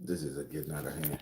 This is a getting out of hand.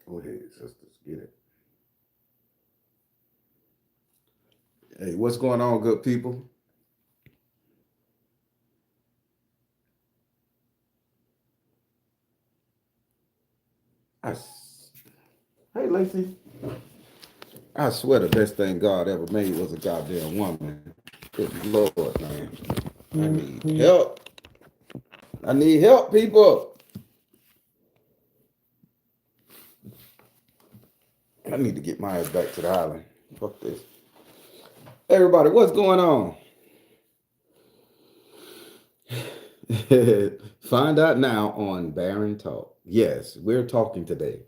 Go ahead, sisters, get it. Hey, what's going on, good people? I, hey, Lacey. I swear the best thing God ever made was a goddamn woman. Good Lord, man. I need help. I need help, people. I need to get my ass back to the island. Fuck this. Everybody, what's going on? Find out now on Baron Talk. Yes, we're talking today.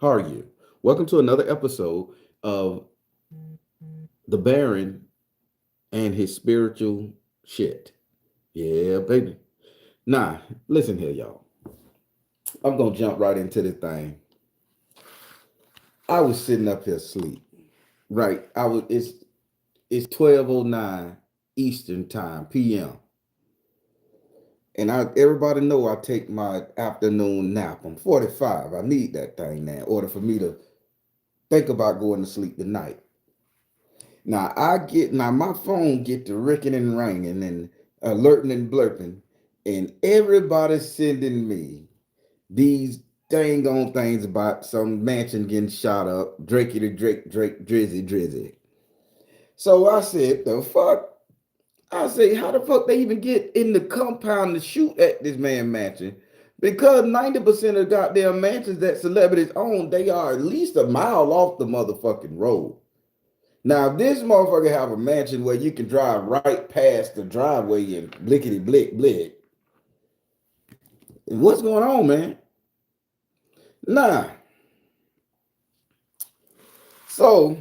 How are you? Welcome to another episode of the Baron and his spiritual shit. Yeah, baby. Nah, listen here, y'all. I'm gonna jump right into this thing. I was sitting up here asleep. Right. It's 12:09 Eastern time, PM. And everybody know I take my afternoon nap. I'm 45. I need that thing now in order for me to think about going to sleep tonight. Now my phone get to ricking and ringing and alerting and blurping, and everybody's sending me these dang on things about some mansion getting shot up, Drakey to Drake, Drizzy. So I said, the fuck? I say, how the fuck they even get in the compound to shoot at this man mansion? Because 90% of goddamn mansions that celebrities own, they are at least a mile off the motherfucking road. Now, if this motherfucker have a mansion where you can drive right past the driveway and blickety blick, what's going on, man? Nah. So,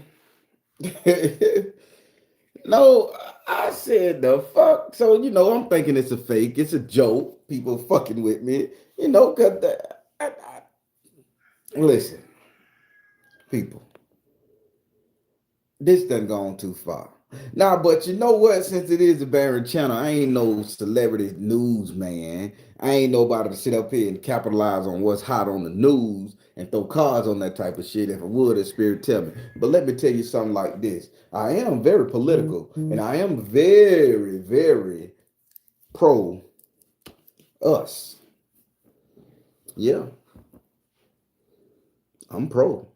no, I said the fuck. So, I'm thinking it's a fake. It's a joke. People fucking with me, because listen, people, this done gone too far. Now, but you know what? Since it is a Barron channel, I ain't no celebrity news man. I ain't nobody to sit up here and capitalize on what's hot on the news and throw cards on that type of shit. If I would, a spirit tell me. But let me tell you something like this. I am very political, and I am very, very pro us. Yeah, I'm pro.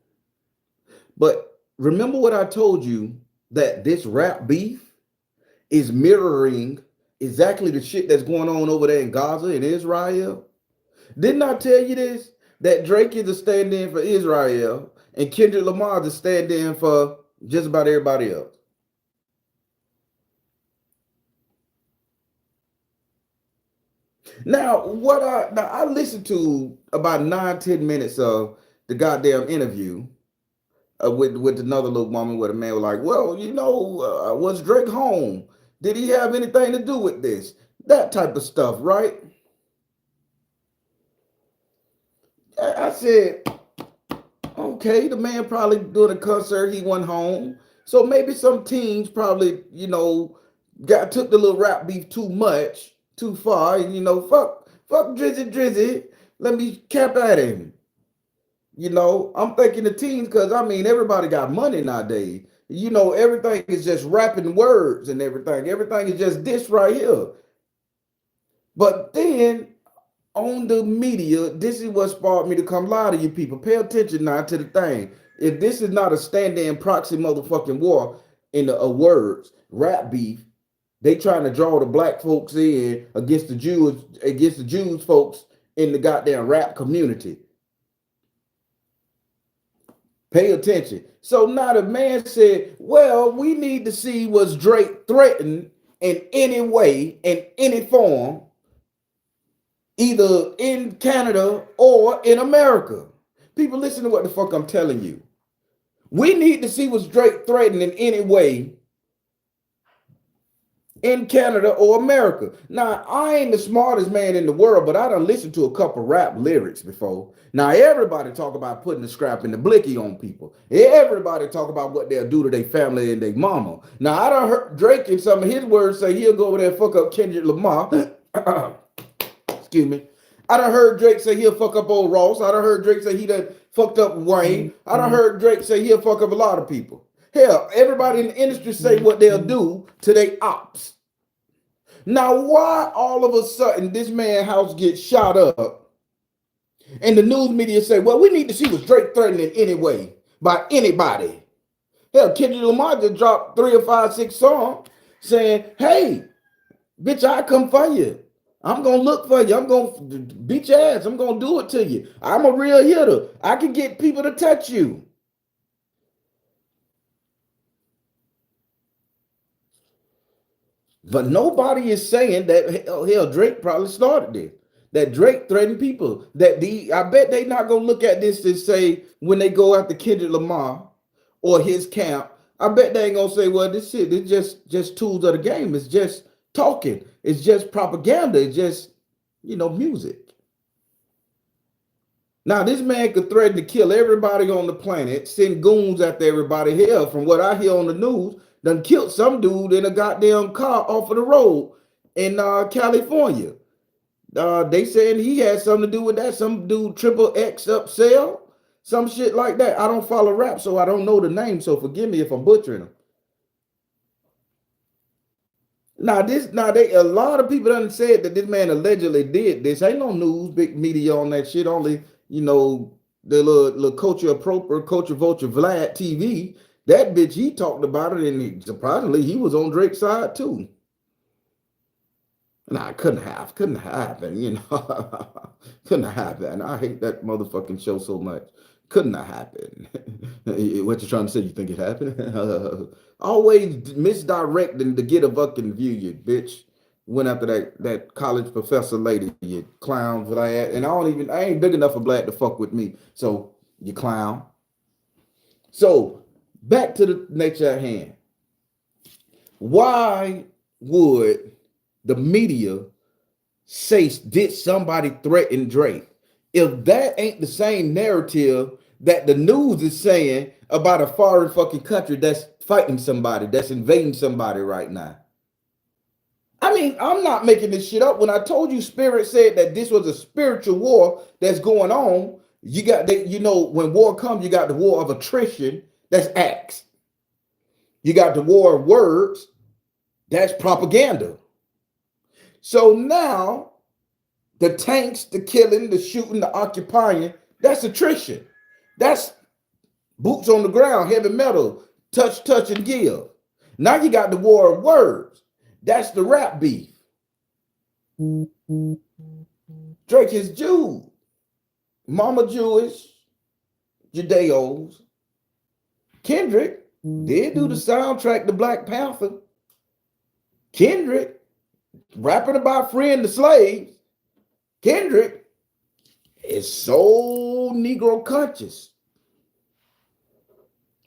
But remember what I told you, that this rap beef is mirroring exactly the shit that's going on over there in Gaza and Israel. Didn't I tell you this? That Drake is a stand-in for Israel and Kendrick Lamar is a stand-in for just about everybody else. Now, I listened to about 9-10 minutes of the goddamn interview with another little woman where the man was like, well, was Drake home? Did he have anything to do with this? That type of stuff, right? I said, okay, the man probably doing a concert, he went home. So maybe some teens probably, took the little rap beef too much, too far, and fuck Drizzy, let me cap at him. I'm thinking the teens, because everybody got money nowadays. everything is just rapping words and everything. Everything is just this right here. But then on the media, this is what sparked me to come lie to you people. Pay attention now to the thing. If this is not a stand-in proxy motherfucking war in the words, rap beef, they trying to draw the black folks in against the Jews folks in the goddamn rap community. Pay attention. So now the man said, well, we need to see was Drake threatened in any way, in any form, either in Canada or in America. People, listen to what the fuck I'm telling you. We need to see was Drake threatened in any way in Canada or America. Now, I ain't the smartest man in the world, but I done listened to a couple rap lyrics before. Now, everybody talk about putting the scrap and the blicky on people. Everybody talk about what they'll do to their family and their mama. Now, I done heard Drake in some of his words say he'll go over there and fuck up Kendrick Lamar. Excuse me. I done heard Drake say he'll fuck up old Ross. I done heard Drake say he done fucked up Wayne. I done heard Drake say he'll fuck up a lot of people. Hell, everybody in the industry say what they'll do to their ops. Now, why all of a sudden this man's house gets shot up and the news media say, well, we need to see was Drake threatened in any way by anybody? Hell, Kendrick Lamar just dropped 3 or 5, 6 songs saying, hey, bitch, I come for you. I'm going to look for you. I'm going to beat your ass. I'm going to do it to you. I'm a real hitter. I can get people to touch you. But nobody is saying that, hell, Drake probably started this. That Drake threatened people. I bet they not going to look at this and say, when they go after Kendrick Lamar or his camp, I bet they ain't going to say, well, this shit, it's just tools of the game. It's just talking. It's just propaganda. It's just, music. Now, this man could threaten to kill everybody on the planet, send goons after everybody. Hell, from what I hear on the news, done killed some dude in a goddamn car off of the road in California. They saying he had something to do with that. Some dude triple X S.O.L, some shit like that. I don't follow rap, so I don't know the name. So forgive me if I'm butchering them. A lot of people done said that this man allegedly did this. Ain't no news, big media on that shit. Only, the little culture appropriate, culture vulture Vlad TV. That bitch, he talked about it, and surprisingly, he was on Drake's side too. Nah, couldn't happen, couldn't have happened. I hate that motherfucking show so much. Couldn't have happened. What you trying to say? You think it happened? Always misdirecting to get a fucking view, you bitch. Went after that college professor lady, you clown for that. And I ain't big enough for black to fuck with me. So you clown. So back to the nature at hand. Why would the media say, did somebody threaten Drake? If that ain't the same narrative that the news is saying about a foreign fucking country that's fighting somebody, that's invading somebody right now. I mean, I'm not making this shit up. When I told you Spirit said that this was a spiritual war that's going on, you got that, when war comes, you got the war of attrition, that's acts. You got the war of words, that's propaganda. So now, the tanks, the killing, the shooting, the occupying, that's attrition. That's boots on the ground, heavy metal, touch, and give. Now you got the war of words. That's the rap beef. Drake is Jew. Mama Jewish, Judeos. Kendrick did do the soundtrack to Black Panther. Kendrick rapping about freeing the slaves. Kendrick is so Negro conscious.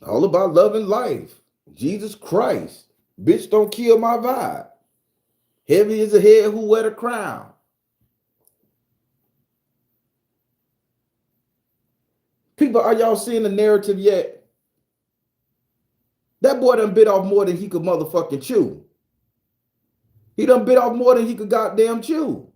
All about love and life. Jesus Christ. Bitch, don't kill my vibe. Heavy is the head who wear the crown. People, are y'all seeing the narrative yet? That boy done bit off more than he could motherfucking chew. He done bit off more than he could goddamn chew.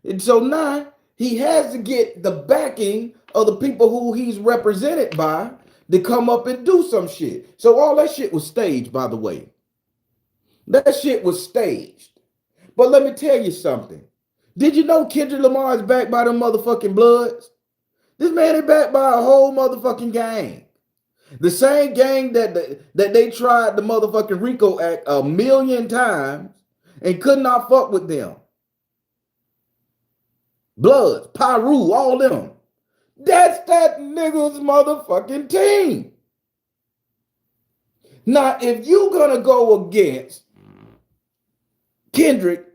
And so now he has to get the backing of the people who he's represented by to come up and do some shit. So all that shit was staged, by the way. That shit was staged. But let me tell you something. Did you know Kendrick Lamar is backed by them motherfucking Bloods? This man is backed by a whole motherfucking gang. The same gang that they tried the motherfucking RICO Act a million times and could not fuck with them. Bloods, Pyru, all them. That's that nigga's motherfucking team. Now, if you gonna go against Kendrick,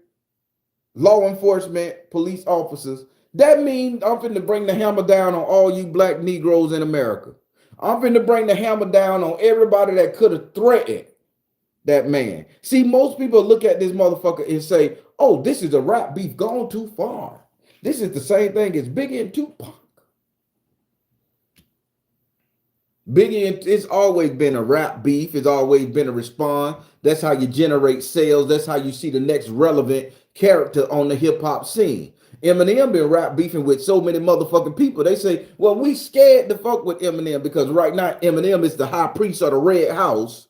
law enforcement, police officers, that means I'm finna bring the hammer down on all you black Negroes in America. I'm finna bring the hammer down on everybody that could have threatened that man. See, most people look at this motherfucker and say, oh, this is a rap beef gone too far. This is the same thing as Biggie and Tupac. Biggie, it's always been a rap beef. It's always been a response. That's how you generate sales. That's how you see the next relevant character on the hip hop scene. Eminem been rap beefing with so many motherfucking people. They say, well, we scared to fuck with Eminem because right now Eminem is the high priest of the Red House.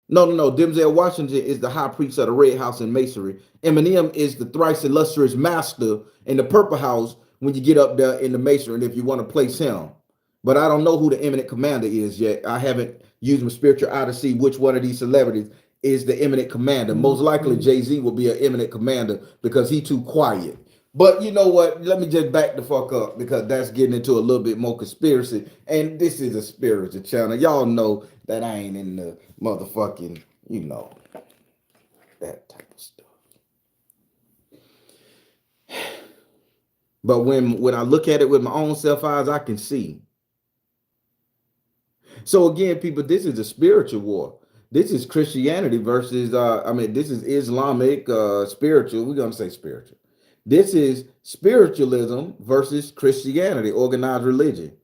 No. Denzel Washington is the high priest of the Red House in Masonry. Eminem is the thrice illustrious master in the Purple House when you get up there in the Masonry if you want to place him. But I don't know who the eminent commander is yet. I haven't used my spiritual eye to see which one of these celebrities is the eminent commander. Most likely Jay-Z will be an eminent commander because he too quiet. But you know what? Let me just back the fuck up because that's getting into a little bit more conspiracy. And this is a spiritual channel. Y'all know that I ain't in the motherfucking, that type of stuff. But when I look at it with my own self eyes, I can see. So again, people, this is a spiritual war. This is Christianity versus, this is Islamic, spiritual. We're going to say spiritual. This is spiritualism versus Christianity, organized religion.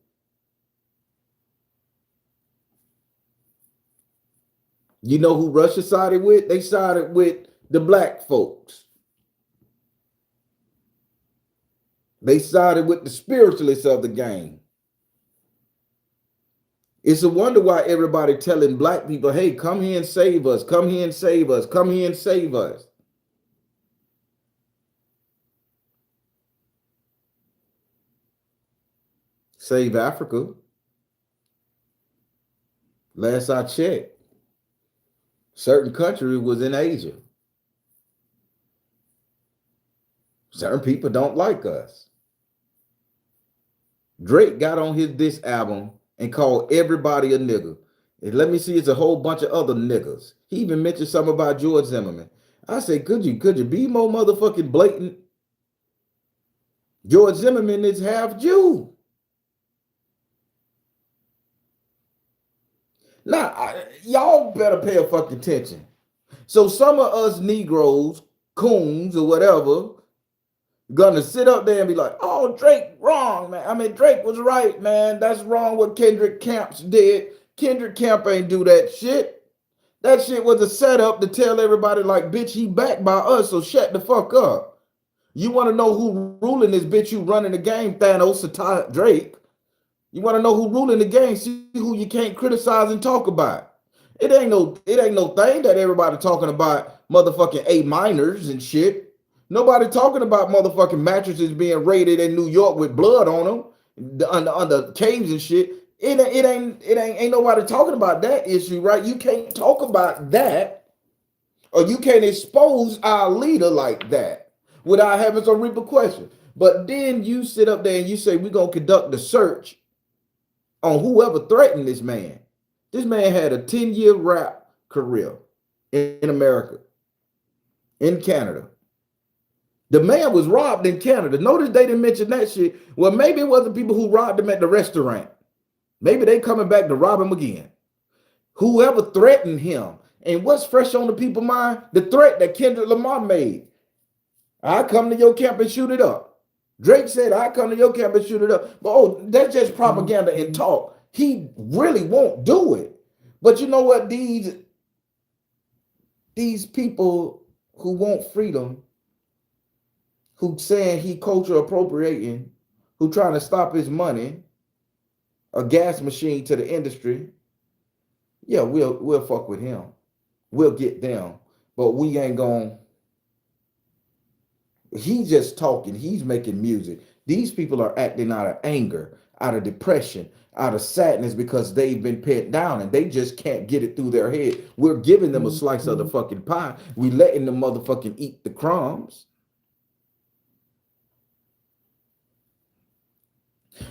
You know who Russia sided with? They sided with the black folks. They sided with the spiritualists of the game. It's a wonder why everybody telling black people, hey, come here and save us, come here and save us, come here and save us. Save Africa. Last I checked, certain country was in Asia. Certain people don't like us. Drake got on this album and called everybody a nigga. And let me see, it's a whole bunch of other niggas. He even mentioned something about George Zimmerman. I said, could you be more motherfucking blatant? George Zimmerman is half Jew. Now, y'all better pay a fucking attention. So some of us Negroes, coons or whatever, gonna sit up there and be like, oh, Drake wrong, man. I mean, Drake was right, man. That's wrong what Kendrick Camps did. Kendrick Camp ain't do that shit. That shit was a setup to tell everybody like, bitch, he backed by us, so shut the fuck up. You want to know who ruling this bitch? You running the game, Thanos, Drake. You want to know who ruling the game? See who you can't criticize and talk about. It ain't no thing that everybody talking about motherfucking A minors and shit. Nobody talking about motherfucking mattresses being raided in New York with blood on them, under caves and shit. It ain't nobody talking about that issue, right? You can't talk about that, or you can't expose our leader like that without having some repercussions. But then you sit up there and you say we're gonna conduct the search on whoever threatened this man. This man had a 10-year rap career in America, in Canada. The man was robbed in Canada. Notice they didn't mention that shit. Well, maybe it wasn't people who robbed him at the restaurant. Maybe they coming back to rob him again. Whoever threatened him. And what's fresh on the people's mind? The threat that Kendrick Lamar made. I come to your camp and shoot it up. Drake said, I come to your camp and shoot it up. But that's just propaganda and talk. He really won't do it. But you know what? These people who want freedom, who saying he culture appropriating, who trying to stop his money, a gas machine to the industry, yeah, we'll fuck with him. We'll get them. But we ain't going. He's just talking. He's making music. These people are acting out of anger, out of depression, out of sadness because they've been pent down and they just can't get it through their head. We're giving them a slice of the fucking pie. We letting the motherfucking eat the crumbs.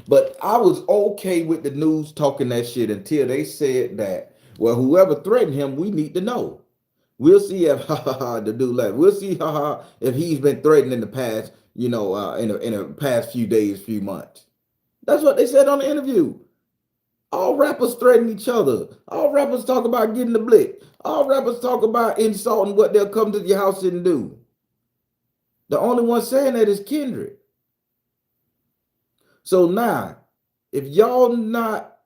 But I was okay with the news talking that shit until they said that, well, whoever threatened him, we need to know. We'll see if the dude left. We'll see if he's been threatened in the past, in the past few days, few months. That's what they said on the interview. All rappers threaten each other. All rappers talk about getting the blick. All rappers talk about insulting what they'll come to your house and do. The only one saying that is Kendrick. So now, if y'all not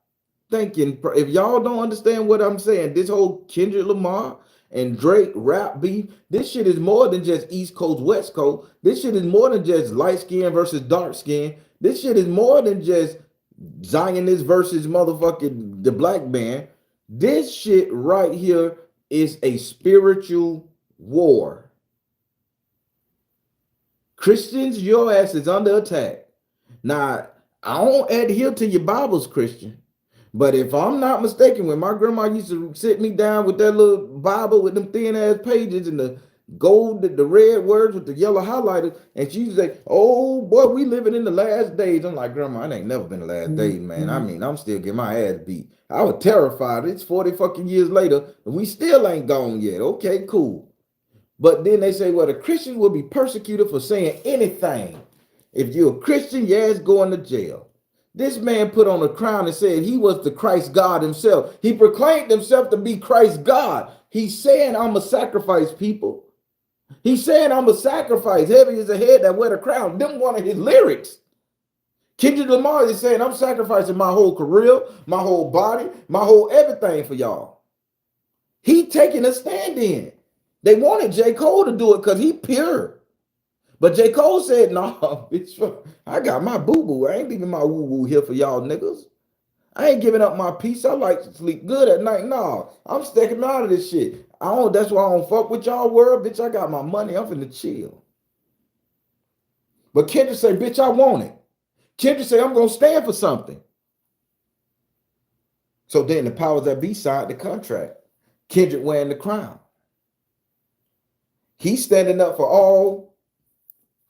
thinking, if y'all don't understand what I'm saying, this whole Kendrick Lamar and Drake rap beef, this shit is more than just East Coast, West Coast. This shit is more than just light skin versus dark skin. This shit is more than just Zionist versus motherfucking the black man. This shit right here is a spiritual war. Christians, your ass is under attack. Now, I don't adhere to your Bibles, Christian. But if I'm not mistaken, when my grandma used to sit me down with that little Bible with them thin ass pages and the gold, the red words with the yellow highlighters, and she used to say, "Oh boy, we living in the last days." I'm like, Grandma, it ain't never been the last days, man. I mean, I'm still getting my ass beat. I was terrified. It's 40 fucking years later, and we still ain't gone yet. Okay, cool. But then they say, well, the Christians will be persecuted for saying anything. If you're a Christian, your ass going to jail. This man put on a crown and said he was the Christ God himself. He proclaimed himself to be Christ God. He's saying, I'm a sacrifice, people. He's saying, I'm a sacrifice. Heavy is the head that wear the crown. Them one of his lyrics. Kendrick Lamar is saying, I'm sacrificing my whole career, my whole body, my whole everything for y'all. He taking a stand in. They wanted J. Cole to do it because he pure. But J. Cole said, nah, bitch, I got my boo-boo. I ain't leaving my woo-woo here for y'all niggas. I ain't giving up my peace. I like to sleep good at night. Nah, I'm stepping out of this shit. That's why I don't fuck with y'all world. Bitch, I got my money. I'm finna chill. But Kendrick say, bitch, I want it. Kendrick say, I'm gonna stand for something. So then the powers that be signed the contract. Kendrick wearing the crown. He's standing up for all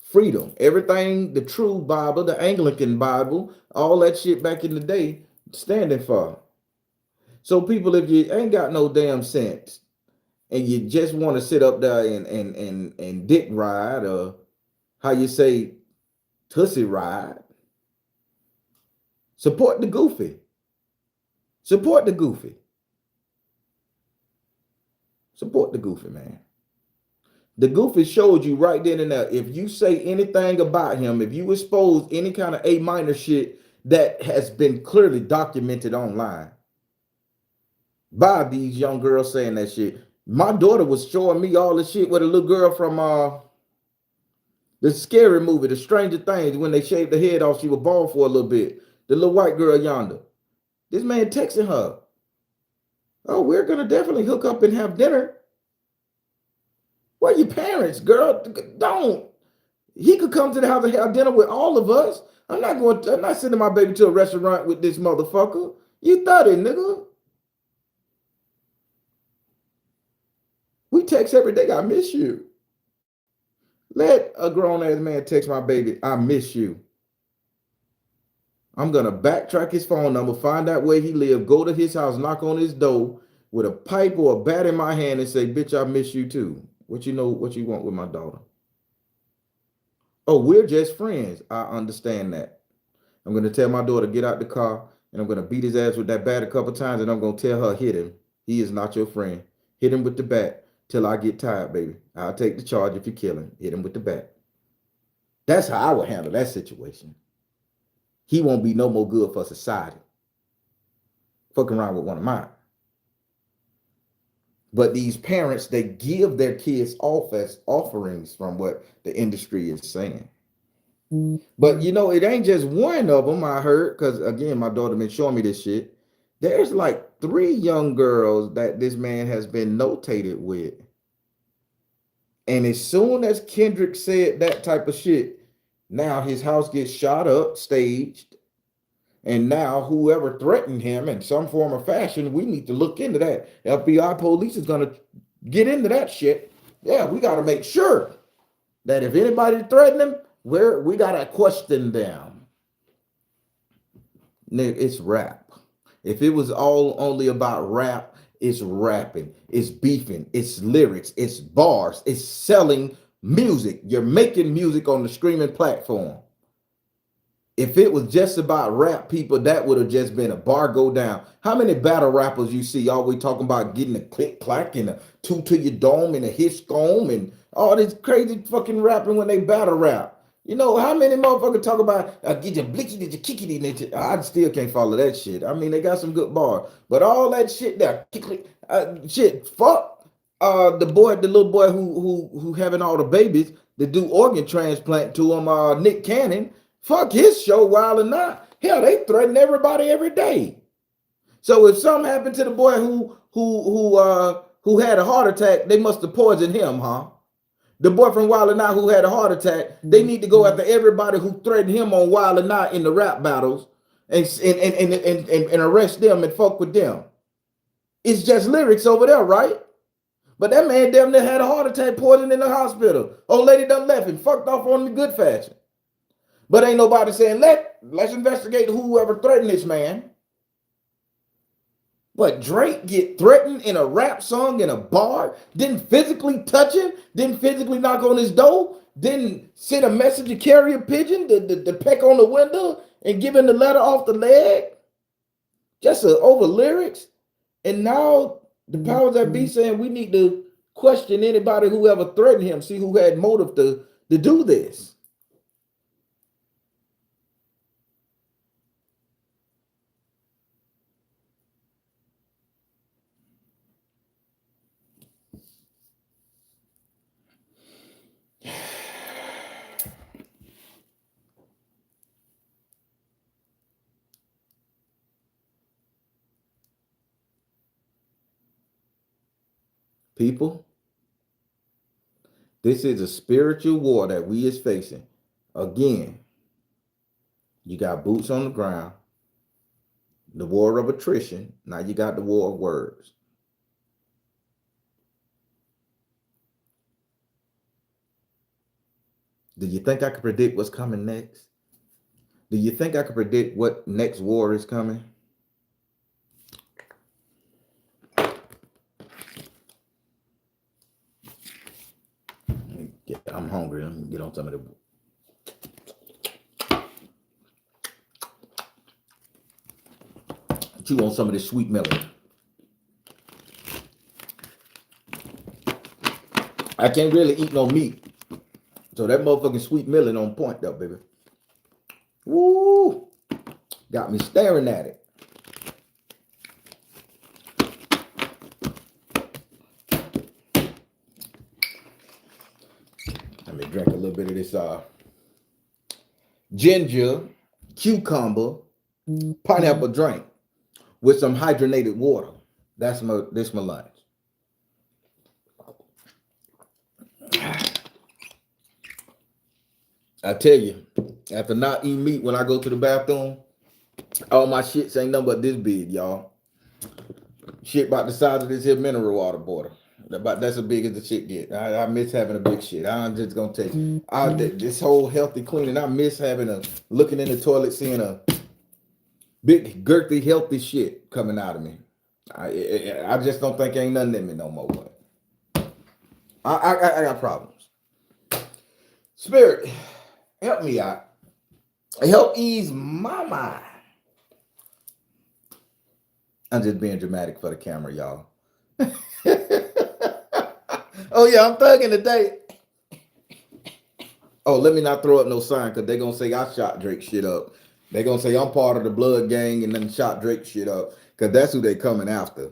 freedom, everything, the true Bible, the Anglican Bible, all that shit back in the day, standing for. So people, if you ain't got no damn sense and you just want to sit up there and dick ride, or how you say, tussy ride, support the goofy. Support the goofy. Support the goofy, man. The goofy showed you right then and there. If you say anything about him, if you expose any kind of A minor shit that has been clearly documented online by these young girls saying that shit. My daughter was showing me all the shit with a little girl from the scary movie, The Stranger Things, when they shaved the head off, she was bald for a little bit. The little white girl yonder. This man texting her. Oh, we're gonna definitely hook up and have dinner. Where your parents, girl? Don't. He could come to the house and have dinner with all of us. I'm not sending my baby to a restaurant with this motherfucker. You thought it, nigga. We text every day, I miss you. Let a grown-ass man text my baby, I miss you. I'm going to backtrack his phone number, find out where he lives, go to his house, knock on his door with a pipe or a bat in my hand and say, bitch, I miss you too. What you want with my daughter? Oh, we're just friends. I understand that. I'm going to tell my daughter, get out the car, and I'm going to beat his ass with that bat a couple times, and I'm going to tell her, hit him. He is not your friend. Hit him with the bat till I get tired, baby. I'll take the charge if you kill him. Hit him with the bat. That's how I would handle that situation. He won't be no more good for society. Fucking around with one of mine. But these parents, they give their kids off as offerings from what the industry is saying. But you know, it ain't just one of them. I heard because again, my daughter been showing me this shit. There's like 3 young girls that this man has been notated with, and as soon as Kendrick said that type of shit, now his house gets shot up, staged, and now whoever threatened him in some form or fashion, we need to look into that. FBI police is gonna get into that shit. Yeah, we got to make sure that if anybody threatened him, we gotta question them. It's rap. If it was all only about rap, it's rapping, it's beefing, it's lyrics, it's bars, it's selling music. You're making music on the streaming platform. If it was just about rap, people, that would have just been a bar go down. How many battle rappers you see always talking about getting a click clack and a two to your dome and a hit stone and all this crazy fucking rapping when they battle rap? You know, how many motherfuckers talk about get your blicky, did you kick it? I still can't follow that shit. I mean, they got some good bars, but all that shit there, shit, fuck the little boy who having all the babies that do organ transplant to him, Nick Cannon. Fuck his show, Wild or Not. Hell, they threaten everybody every day. So if something happened to the boy who had a heart attack, they must have poisoned him, huh? The boy from Wild or Not who had a heart attack, they need to go after everybody who threatened him on Wild or Not in the rap battles and arrest them and fuck with them. It's just lyrics over there, right? But that man damn near had a heart attack, poisoned in the hospital. Old lady done left him, fucked off on the good fashion. But ain't nobody saying, let's investigate whoever threatened this man. But Drake get threatened in a rap song in a bar, didn't physically touch him, didn't physically knock on his door, didn't send a message to carrier pigeon to peck on the window and give him the letter off the leg, just over lyrics. And now the powers that be saying we need to question anybody who ever threatened him, see who had motive to do this. People, this is a spiritual war that we is facing. Again, you got boots on the ground, the war of attrition. Now you got the war of words. Do you think I could predict what's coming next? Do you think I could predict what next war is coming? I'm hungry. I'm gonna get on some of the. Chew on some of this sweet melon. I can't really eat no meat, so that motherfucking sweet melon on point though, baby. Woo! Got me staring at it. Let me drink a little bit of this ginger, cucumber, pineapple drink with some hydrogenated water. That's my lunch. I tell you, after not eating meat when I go to the bathroom, all my shits ain't nothing but this big, y'all. Shit about the size of this here mineral water bottle. That's as big as the shit get. I miss having a big shit. I'm just gonna tell you, this whole healthy cleaning. I miss looking in the toilet, seeing a big girthy healthy shit coming out of me. I just don't think ain't nothing in me no more. I got problems. Spirit, help me out. Help ease my mind. I'm just being dramatic for the camera, y'all. Oh yeah, I'm thugging today. Oh, let me not throw up no sign because they're gonna say I shot Drake shit up. They're gonna say I'm part of the blood gang and then shot Drake shit up. Because that's who they coming after.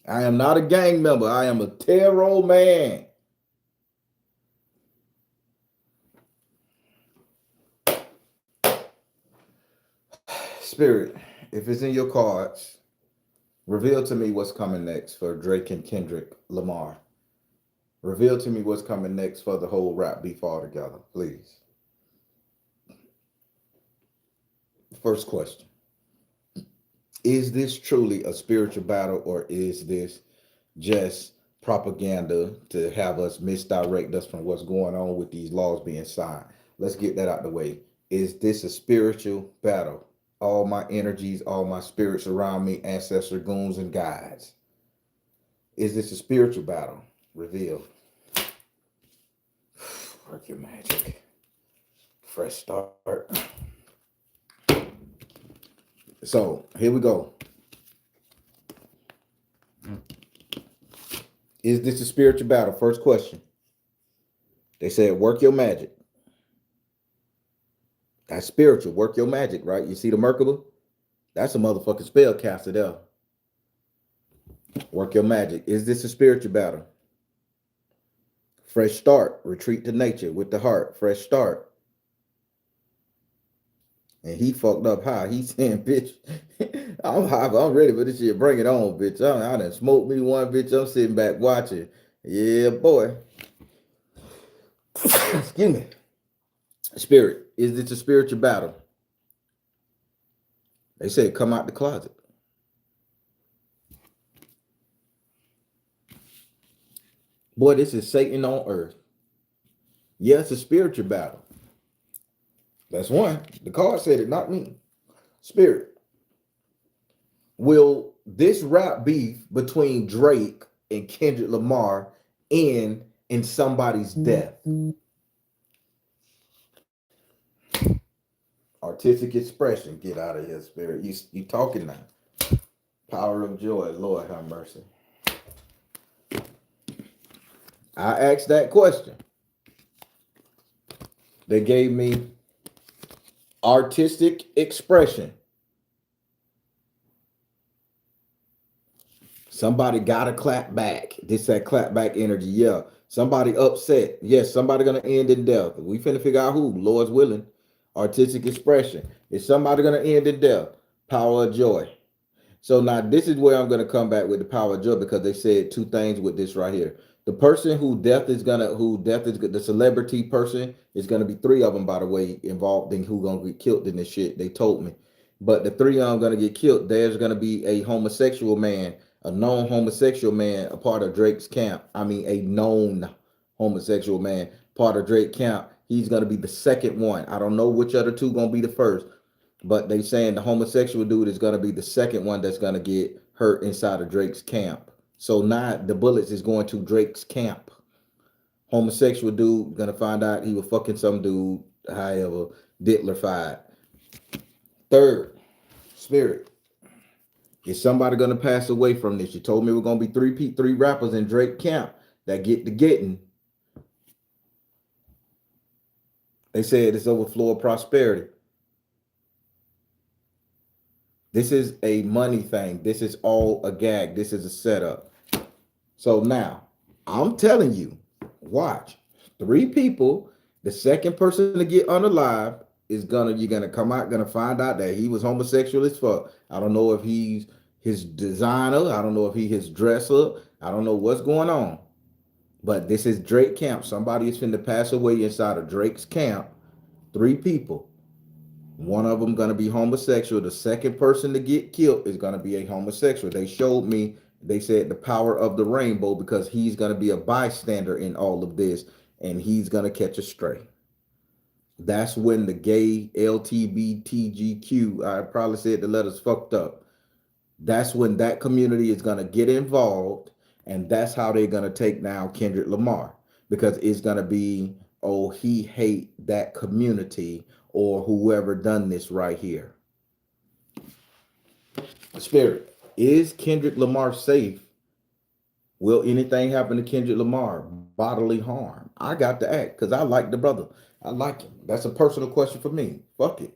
I am not a gang member. I am a terror man. Spirit, if it's in your cards, reveal to me what's coming next for Drake and Kendrick Lamar. Reveal to me what's coming next for the whole rap beef altogether, please. First question. Is this truly a spiritual battle, or is this just propaganda to have us misdirect us from what's going on with these laws being signed? Let's get that out the way. Is this a spiritual battle? All my energies, all my spirits around me, ancestor goons and guides. Is this a spiritual battle? Reveal. Work your magic. Fresh start. So here we go. Is this a spiritual battle? First question. They said, work your magic. That's spiritual. Work your magic, right? You see the Merkaba? That's a motherfucking spell caster there. Work your magic. Is this a spiritual battle? Fresh start. Retreat to nature with the heart. Fresh start. And he fucked up high. He's saying, bitch, I'm high, but I'm ready for this shit. Bring it on, bitch. I done smoked me one, bitch. I'm sitting back watching. Yeah, boy. Excuse me. Spirit. Is this a spiritual battle? They said, come out the closet. Boy, this is Satan on earth. Yeah, it's a spiritual battle. That's one. The card said it, not me. Spirit. Will this rap beef between Drake and Kendrick Lamar end in somebody's death? Artistic expression. Get out of here, Spirit. You talking now. Power of joy. Lord have mercy. I asked that question. They gave me artistic expression. Somebody gotta clap back. This that clap back energy. Yeah. Somebody upset. Yes, somebody gonna end in death. We finna figure out who. Lord's willing. Artistic expression. Is somebody gonna end in death? Power of joy. So now this is where I'm gonna come back with the power of joy, because they said two things with this right here. The person who death is the celebrity person is gonna be three of them, by the way, involved in who gonna get killed in this shit. They told me. But the three of them gonna get killed. There's gonna be a homosexual man, a known homosexual man, a part of Drake's camp. I mean, a known homosexual man, part of Drake camp. He's gonna be the second one. I don't know which other two gonna be the first, but they saying the homosexual dude is gonna be the second one that's gonna get hurt inside of Drake's camp. So now the bullets is going to Drake's camp. Homosexual dude gonna find out he was fucking some dude, however, Diddler-fied. Third, Spirit. Is somebody gonna pass away from this? You told me we're gonna be three rappers in Drake camp that get the getting. They said it's overflow of prosperity. This is a money thing. This is all a gag. This is a setup. So now, I'm telling you, watch. Three people, the second person to get unalive you're gonna come out, gonna find out that he was homosexual as fuck. I don't know if he's his designer. I don't know if he his dresser. I don't know what's going on. But this is Drake camp. Somebody is finna pass away inside of Drake's camp. Three people. One of them gonna be homosexual. The second person to get killed is gonna be a homosexual. They showed me, they said the power of the rainbow, because he's gonna be a bystander in all of this, and he's gonna catch a stray. That's when the gay LTBTGQ, I probably said the letters fucked up. That's when that community is gonna get involved, and that's how they're gonna take down Kendrick Lamar, because it's gonna be, oh, he hate that community or whoever done this right here. Spirit, is Kendrick Lamar safe? Will anything happen to Kendrick Lamar? Bodily harm? I got to act because I like the brother. I like him. That's a personal question for me. Fuck it.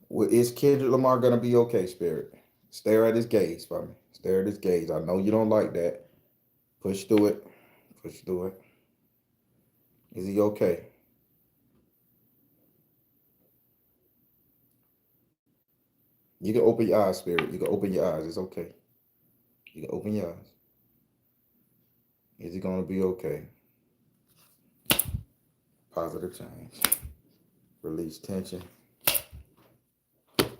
Well, is Kendrick Lamar gonna be okay, Spirit? Stare at his gaze for me. Stare at his gaze. I know you don't like that. Push through it. Push through it. Is he okay? You can open your eyes, spirit. You can open your eyes. It's okay. You can open your eyes. Is it gonna be okay? Positive change. Release tension.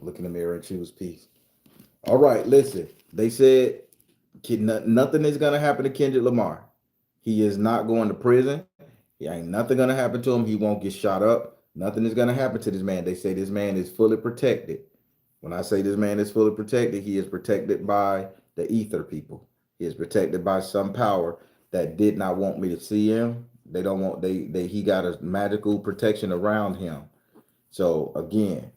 Look in the mirror and choose peace. All right, listen. They said nothing is gonna happen to Kendrick Lamar. He is not going to prison. He ain't nothing gonna happen to him. He won't get shot up. Nothing is gonna happen to this man. They say this man is fully protected. When I say this man is fully protected, he is protected by the ether people. He is protected by some power that did not want me to see him. They don't want they he got a magical protection around him. So again,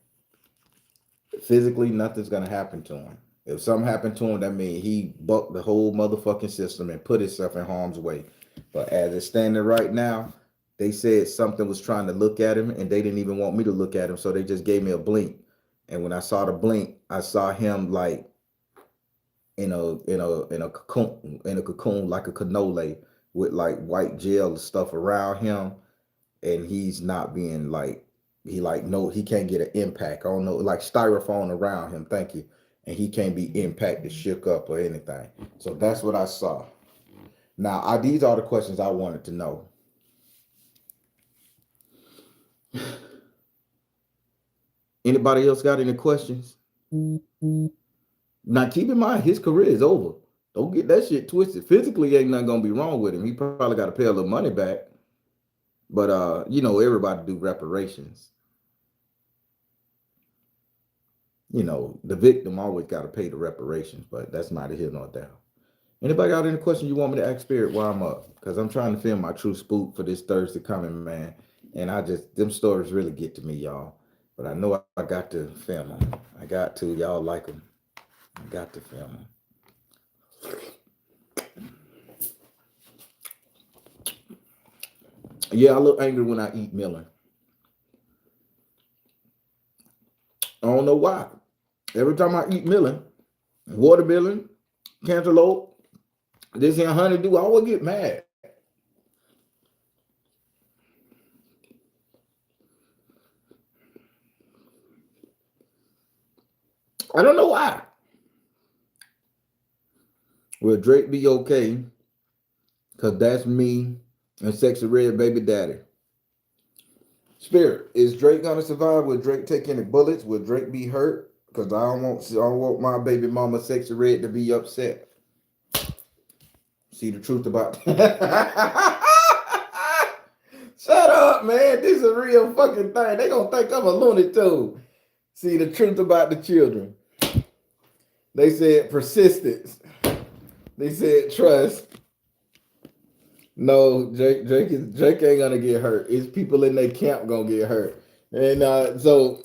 physically nothing's gonna happen to him. If something happened to him, that means he bucked the whole motherfucking system and put himself in harm's way. But as it's standing right now, they said something was trying to look at him and they didn't even want me to look at him. So they just gave me a blink. And when I saw the blink, I saw him like in a cocoon like a cannoli with like white gel stuff around him, and he's not being like he like no he can't get an impact. I don't know like styrofoam around him. Thank you, and he can't be impacted, shook up, or anything. So that's what I saw. Now, these are the questions I wanted to know. Anybody else got any questions? Now, keep in mind, his career is over. Don't get that shit twisted. Physically, ain't nothing gonna be wrong with him. He probably got to pay a little money back, but everybody do reparations. The victim always got to pay the reparations, but that's neither here nor there. Anybody got any questions you want me to ask Spirit while I'm up? Because I'm trying to film my true spook for this Thursday coming, man. And them stories really get to me, y'all. But I know I got to film them. I got to. Y'all like them. I got to film them. Yeah, I look angry when I eat melon. I don't know why. Every time I eat melon, watermelon, cantaloupe, this here honeydew, I always get mad. I don't know why. Will Drake be okay? Because that's me and Sexy Red Baby Daddy. Spirit, is Drake gonna survive? Will Drake take any bullets? Will Drake be hurt? Because I don't want my baby mama Sexy Red to be upset. See the truth about Shut up, man. This is a real fucking thing. They gonna think I'm a Looney Tune. See the truth about the children. They said persistence. They said trust. No, Drake ain't gonna get hurt. It's people in their camp gonna get hurt. And so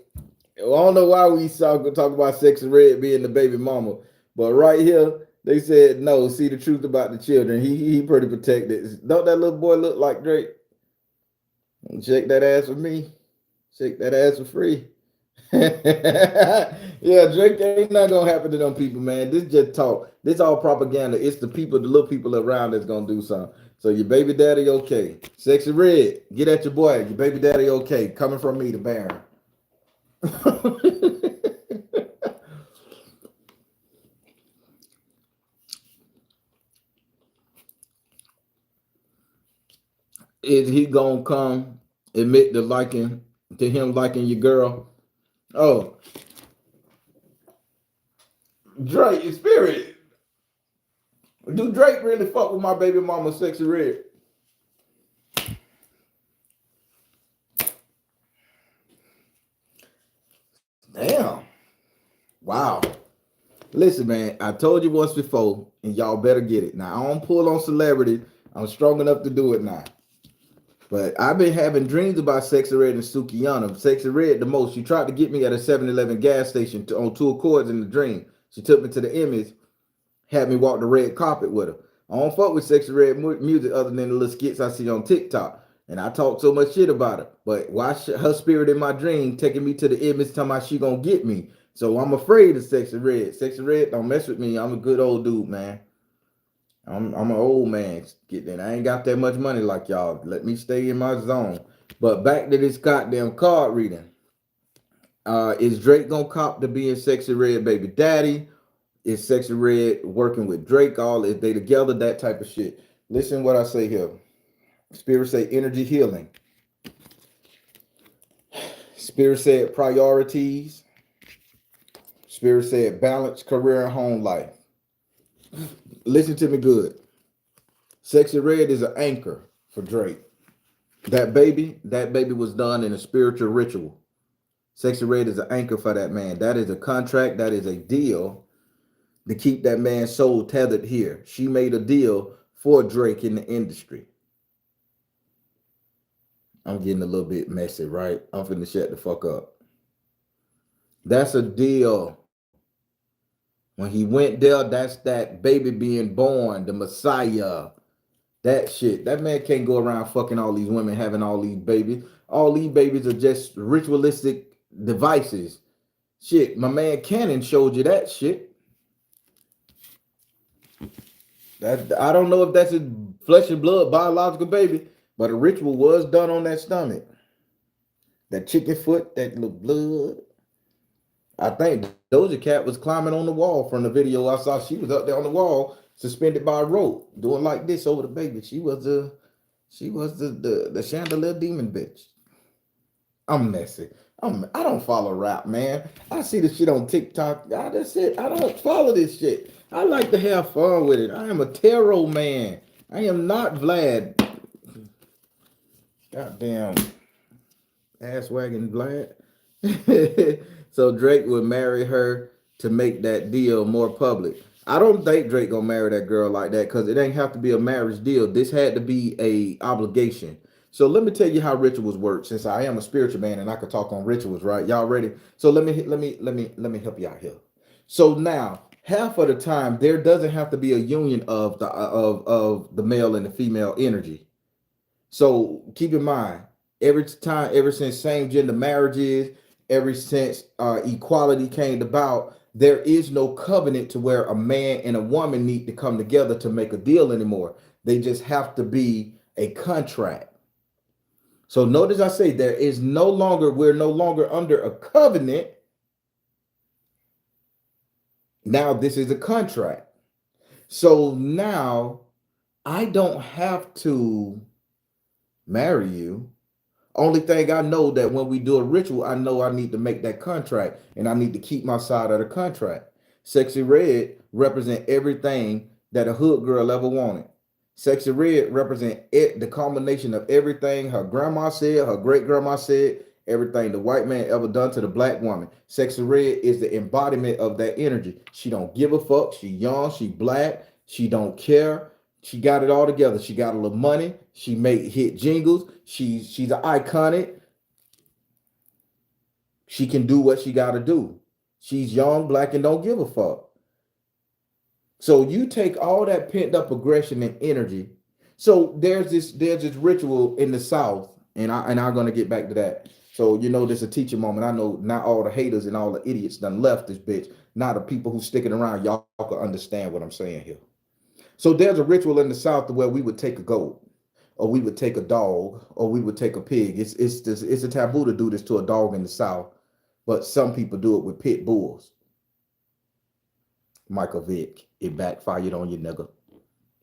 I don't know why we talk about Sexy Red being the baby mama, but right here they said no. See the truth about the children. He pretty protected. Don't that little boy look like Drake? Shake that ass for me. Shake that ass for free. Yeah, Drake ain't not gonna happen to them people, man. This just talk. This all propaganda. It's the people, the little people around that's gonna do something. So your baby daddy okay. Sexy Red, get at your boy. Your baby daddy okay. Coming from me, the Baron. Is he gonna come admit to him liking your girl? Oh, Drake, Spirit. Do Drake really fuck with my baby mama, Sexy Red? Damn. Wow. Listen, man, I told you once before, and y'all better get it. Now, I don't pull on celebrity. I'm strong enough to do it now. But I've been having dreams about Sexy Red and Sukiyana. Sexy Red the most. She tried to get me at a 7-Eleven gas station on 2 Accords in the dream. She took me to the image, had me walk the red carpet with her. I don't fuck with Sexy Red music other than the little skits I see on TikTok. And I talk so much shit about her. But why her spirit in my dream taking me to the image talking about she gonna get me? So I'm afraid of Sexy Red. Sexy Red, don't mess with me. I'm a good old dude, man. I'm an old man. I ain't got that much money like y'all. Let me stay in my zone. But back to this goddamn card reading. Is Drake gonna cop to being Sexy Red baby daddy? Is Sexy Red working with Drake? All is they together? That type of shit. Listen what I say here. Spirit say energy healing. Spirit said priorities. Spirit said balance, career, and home life. Listen to me good. Sexy Red is an anchor for Drake. That baby was done in a spiritual ritual. Sexy Red is an anchor for that man. That is a contract. That is a deal to keep that man's soul tethered here. She made a deal for Drake in the industry. I'm getting a little bit messy, right? I'm finna shut the fuck up. That's a deal. When he went there, that's that baby being born, the Messiah. That shit. That man can't go around fucking all these women, having all these babies. All these babies are just ritualistic devices. Shit, my man Cannon showed you that shit. That I don't know if that's a flesh and blood biological baby, but a ritual was done on that stomach. That chicken foot, that little blood. I think Doja Cat was climbing on the wall from the video I saw. She was up there on the wall, suspended by a rope, doing like this over the baby. She was the chandelier demon bitch. I'm messy. I don't follow rap, man. I see the shit on TikTok. That's it. I don't follow this shit. I like to have fun with it. I am a tarot man. I am not Vlad. Goddamn ass wagging Vlad. So Drake would marry her to make that deal more public. I don't think Drake gonna marry that girl like that because it ain't have to be a marriage deal. This had to be a obligation. So let me tell you how rituals work. Since I am a spiritual man and I could talk on rituals, right? Y'all ready? So let me help you out here. So now, half of the time, there doesn't have to be a union of the male and the female energy. So keep in mind, ever since same gender marriages, ever since equality came about, there is no covenant to where a man and a woman need to come together to make a deal anymore. They just have to be a contract. So notice I say we're no longer under a covenant. Now this is a contract. So now I don't have to marry you. Only thing I know that when we do a ritual, I know I need to make that contract and I need to keep my side of the contract. Sexy Red represent everything that a hood girl ever wanted. Sexy Red represent the combination of everything her grandma said, her great grandma said, everything the white man ever done to the black woman. Sexy Red is the embodiment of that energy. She don't give a fuck. She young. She black. She don't care. She got it all together. She got a little money. She made hit jingles. She's an iconic. She can do what she got to do. She's young, black, and don't give a fuck. So you take all that pent up aggression and energy. So there's this ritual in the South, and I'm gonna get back to that. So there's a teaching moment. I know not all the haters and all the idiots done left this bitch. Not the people who sticking around. Y'all can understand what I'm saying here. So there's a ritual in the South where we would take a goat, or we would take a dog, or we would take a pig. It's a taboo to do this to a dog in the South, but some people do it with pit bulls. Michael Vick, it backfired on you, nigga.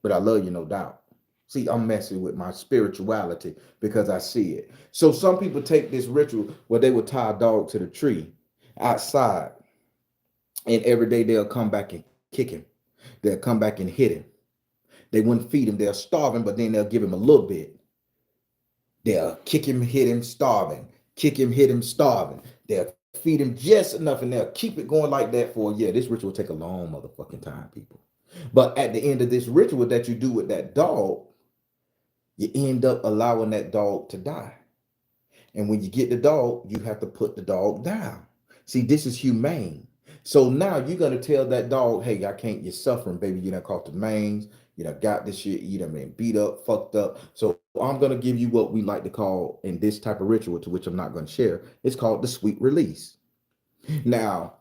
But I love you, no doubt. See, I'm messing with my spirituality because I see it. So some people take this ritual where they would tie a dog to the tree outside, and every day they'll come back and kick him. They'll come back and hit him. They wouldn't feed him. They'll starve him, but then they'll give him a little bit. They'll kick him, hit him, starving. Kick him, hit him, starving. They'll feed him just enough, and they'll keep it going like that for a year. This ritual will take a long motherfucking time, people. But at the end of this ritual that you do with that dog, you end up allowing that dog to die. And when you get the dog, you have to put the dog down. See, this is humane. So now you're going to tell that dog, hey, I can't, you're suffering, baby. You done caught the mange. You done got this shit. You done been beat up, fucked up. So I'm going to give you what we like to call in this type of ritual, to which I'm not going to share. It's called the sweet release. Now,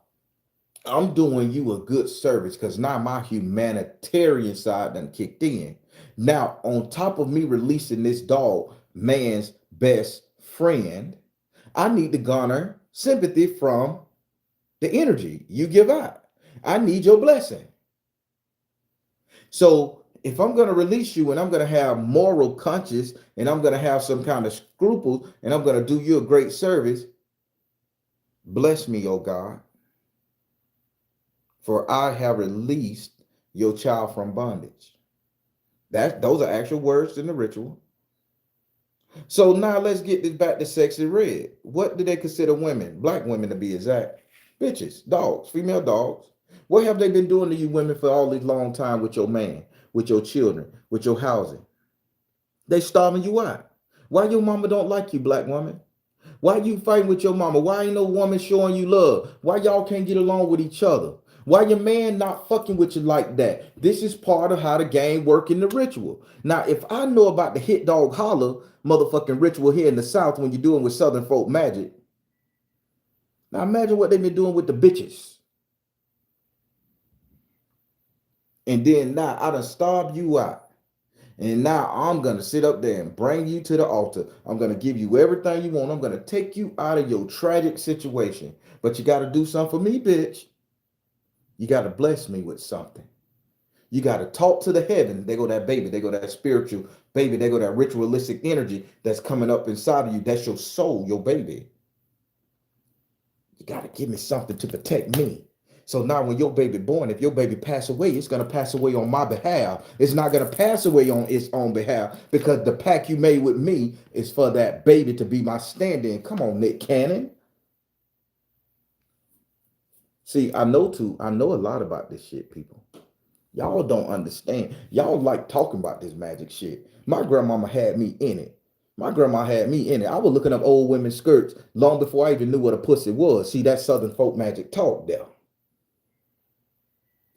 I'm doing you a good service because now my humanitarian side done kicked in. Now, on top of me releasing this dog, man's best friend, I need to garner sympathy from the energy you give out. I need your blessing. So if I'm going to release you and I'm going to have moral conscience and I'm going to have some kind of scruples and I'm going to do you a great service, bless me, oh God, for I have released your child from bondage. Those are actual words in the ritual. So now let's get this back to Sexy Red. What do they consider women, black women to be exact? Bitches, dogs, female dogs. What have they been doing to you women for all this long time with your man, with your children, with your housing? They starving you out. Why your mama don't like you, black woman? Why you fighting with your mama? Why ain't no woman showing you love? Why y'all can't get along with each other? Why your man not fucking with you like that? This is part of how the game work in the ritual. Now, if I know about the hit dog holler motherfucking ritual here in the South when you're doing with Southern folk magic, now imagine what they've been doing with the bitches. And then now I done starved you out. And now I'm going to sit up there and bring you to the altar. I'm going to give you everything you want. I'm going to take you out of your tragic situation. But you got to do something for me, bitch. You got to bless me with something. You got to talk to the heaven. They go that baby. They go that spiritual baby. They go that ritualistic energy that's coming up inside of you. That's your soul, your baby. You got to give me something to protect me. So now when your baby born, if your baby pass away, it's going to pass away on my behalf. It's not going to pass away on its own behalf because the pact you made with me is for that baby to be my stand-in. Come on, Nick Cannon. See, I know a lot about this shit, people. Y'all don't understand. Y'all like talking about this magic shit. My grandmama had me in it. My grandma had me in it. I was looking up old women's skirts long before I even knew what a pussy was. See, that Southern folk magic talk there.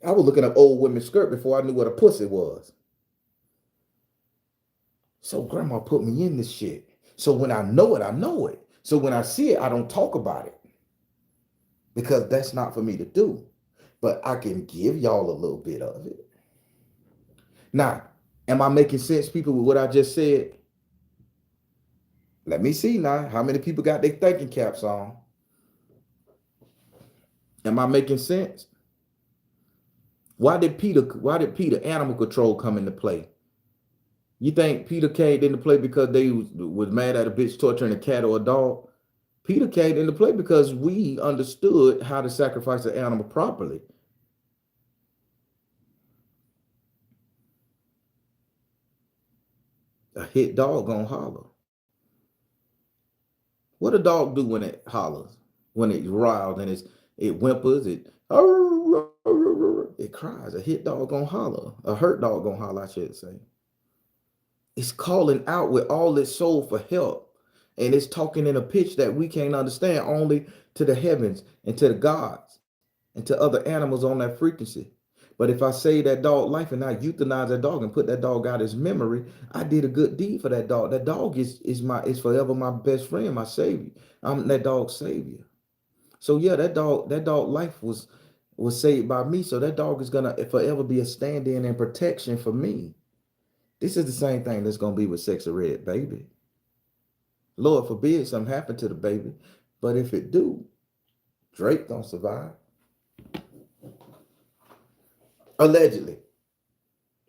I was looking up old women's skirt before I knew what a pussy was. So grandma put me in this shit. So when I know it, I know it. So when I see it, I don't talk about it. Because that's not for me to do. But I can give y'all a little bit of it. Now, am I making sense, people, with what I just said? Let me see now. How many people got their thinking caps on? Am I making sense? Why did Peter animal control come into play? You think Peter came into play because they was mad at a bitch torturing a cat or a dog? Peter came into play because we understood how to sacrifice an animal properly. A hit dog gonna holler. What a dog do when it hollers? When it's riled and it whimpers, it cries. A hit dog gonna holler. A hurt dog gonna holler, I should say. It's calling out with all its soul for help. And it's talking in a pitch that we can't understand, only to the heavens and to the gods and to other animals on that frequency. But if I save that dog life and I euthanize that dog and put that dog out his memory, I did a good deed for that dog. That dog is forever my best friend, my savior. I'm that dog's savior. So yeah, that dog life was saved by me. So that dog is gonna forever be a stand-in and protection for me. This is the same thing that's gonna be with Sexy Red, baby. Lord forbid something happen to the baby, but if it do, Drake don't survive. Allegedly.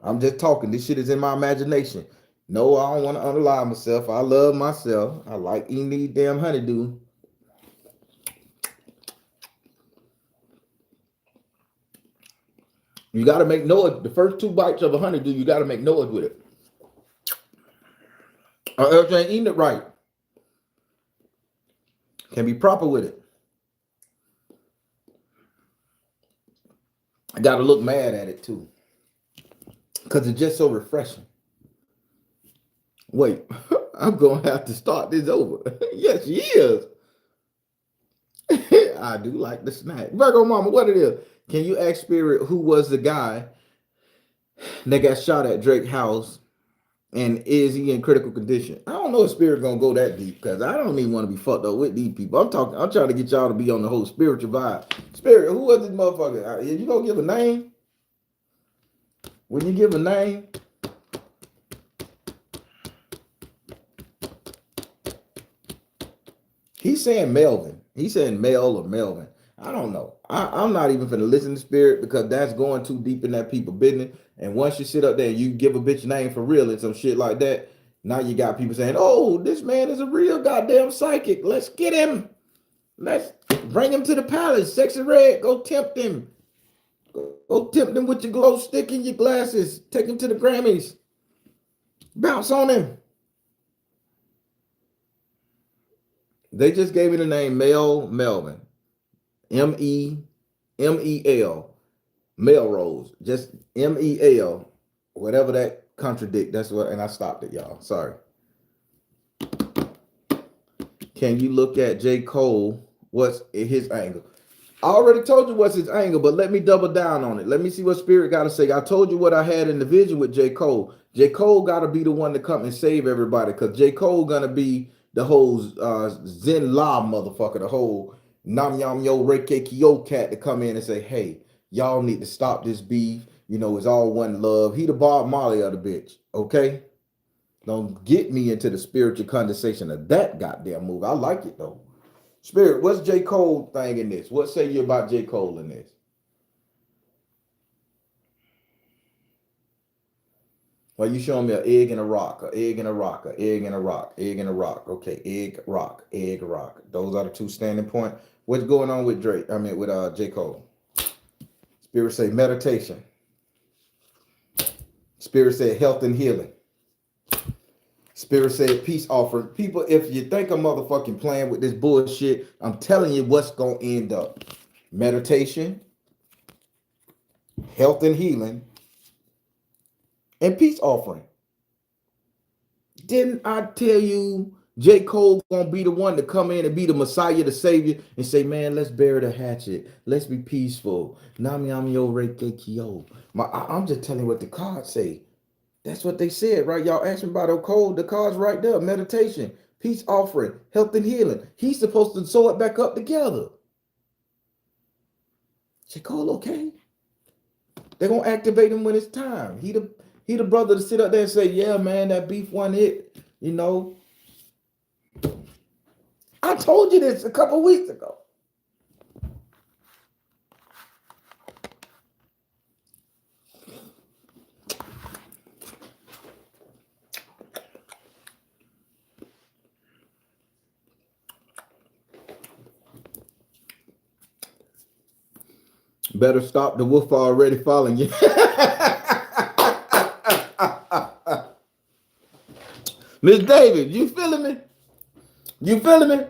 I'm just talking. This shit is in my imagination. No, I don't want to underlie myself. I love myself. I like eating these damn honeydew. You got to make noise. The first 2 bites of a honeydew, you got to make noise with it. Or else you ain't eating it right. Can be proper with it. I got to look mad at it too. Because it's just so refreshing. Wait, I'm going to have to start this over. Yes, she is. I do like the snack. Virgo Mama, what it is? Can you ask Spirit who was the guy that got shot at Drake's house? And is he in critical condition? I don't know if Spirit gonna go that deep because I don't even want to be fucked up with these people. I'm trying to get y'all to be on the whole spiritual vibe. Spirit, who was this motherfucker? You gonna give a name? When you give a name, he's saying Melvin. He said Mel or Melvin. I don't know. I'm not even finna listen to Spirit because that's going too deep in that people business. And once you sit up there and you give a bitch name for real and some shit like that, now you got people saying, "Oh, this man is a real goddamn psychic. Let's get him. Let's bring him to the palace. Sexy Red, go tempt him. Go tempt him with your glow stick and your glasses. Take him to the Grammys. Bounce on him." They just gave me the name Mel Melvin. Mel. Melrose. Just Mel. Whatever that contradict. That's what, and I stopped it, y'all. Sorry. Can you look at J. Cole? What's his angle? I already told you what's his angle, but let me double down on it. Let me see what Spirit got to say. I told you what I had in the vision with J. Cole. J. Cole got to be the one to come and save everybody because J. Cole gonna be the whole Zen La motherfucker, the whole Nam Yam Yo Reke Kyo cat to come in and say, hey, y'all need to stop this beef. You know, it's all one love. He the Bob Marley of the bitch, okay? Don't get me into the spiritual condensation of that goddamn move. I like it though. Spirit, what's J. Cole thing in this? What say you about J. Cole in this? Well, you showing me an egg and a rock, an egg and a rock, an egg and a rock, egg and a rock. Okay, egg, rock, egg, rock. Those are the two standing points. What's going on with Drake? I mean, with J. Cole. Spirit say meditation. Spirit said health and healing. Spirit said peace offering. People, if you think I'm motherfucking playing with this bullshit, I'm telling you what's going to end up. Meditation, health and healing, and peace offering. Didn't I tell you J. Cole gonna be the one to come in and be the Messiah, the Savior, and say, man, let's bury the hatchet. Let's be peaceful. Nam yam yo reke kyo. I'm just telling you what the cards say. That's what they said, right? Y'all asked me about the code. The cards right there. Meditation, peace offering, health and healing. He's supposed to sew it back up together. J. Cole, okay. They're gonna activate him when it's time. He the brother to sit up there and say, yeah, man, that beef one hit. You know. I told you this a couple weeks ago. Better stop, the wolf already following you. Miss David, you feeling me? You feeling me?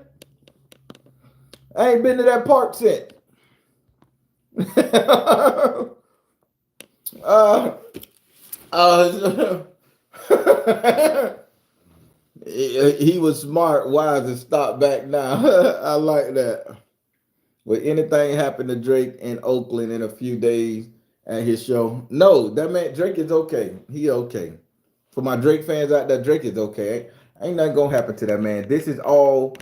I ain't been to that park since. He was smart, wise, and stopped back now. I like that. Will anything happen to Drake in Oakland in a few days at his show? No, that man Drake is okay. He okay. For my Drake fans out there, Drake is okay. Ain't nothing gonna happen to that man. This is all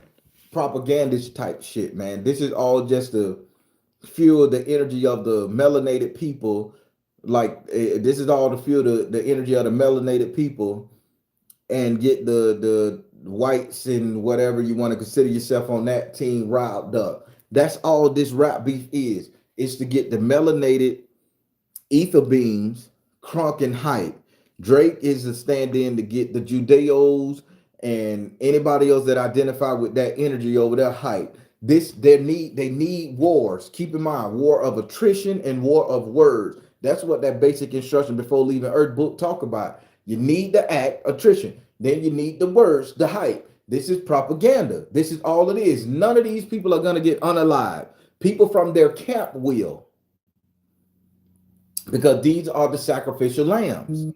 propagandist type shit, man. This is all just to fuel the energy of the melanated people. Like this is all to fuel the energy of the melanated people and get the whites and whatever you want to consider yourself on that team riled up. That's all this rap beef is. It's to get the melanated ether beings crunk and hype. Drake is a stand-in to get the Judeos and anybody else that identify with that energy over their hype. They need wars. Keep in mind, war of attrition and war of words. That's what that basic instruction before leaving Earth book talk about. You need the act, attrition. Then you need the words, the hype. This is propaganda. This is all it is. None of these people are going to get unalive. People from their camp will. Because these are the sacrificial lambs.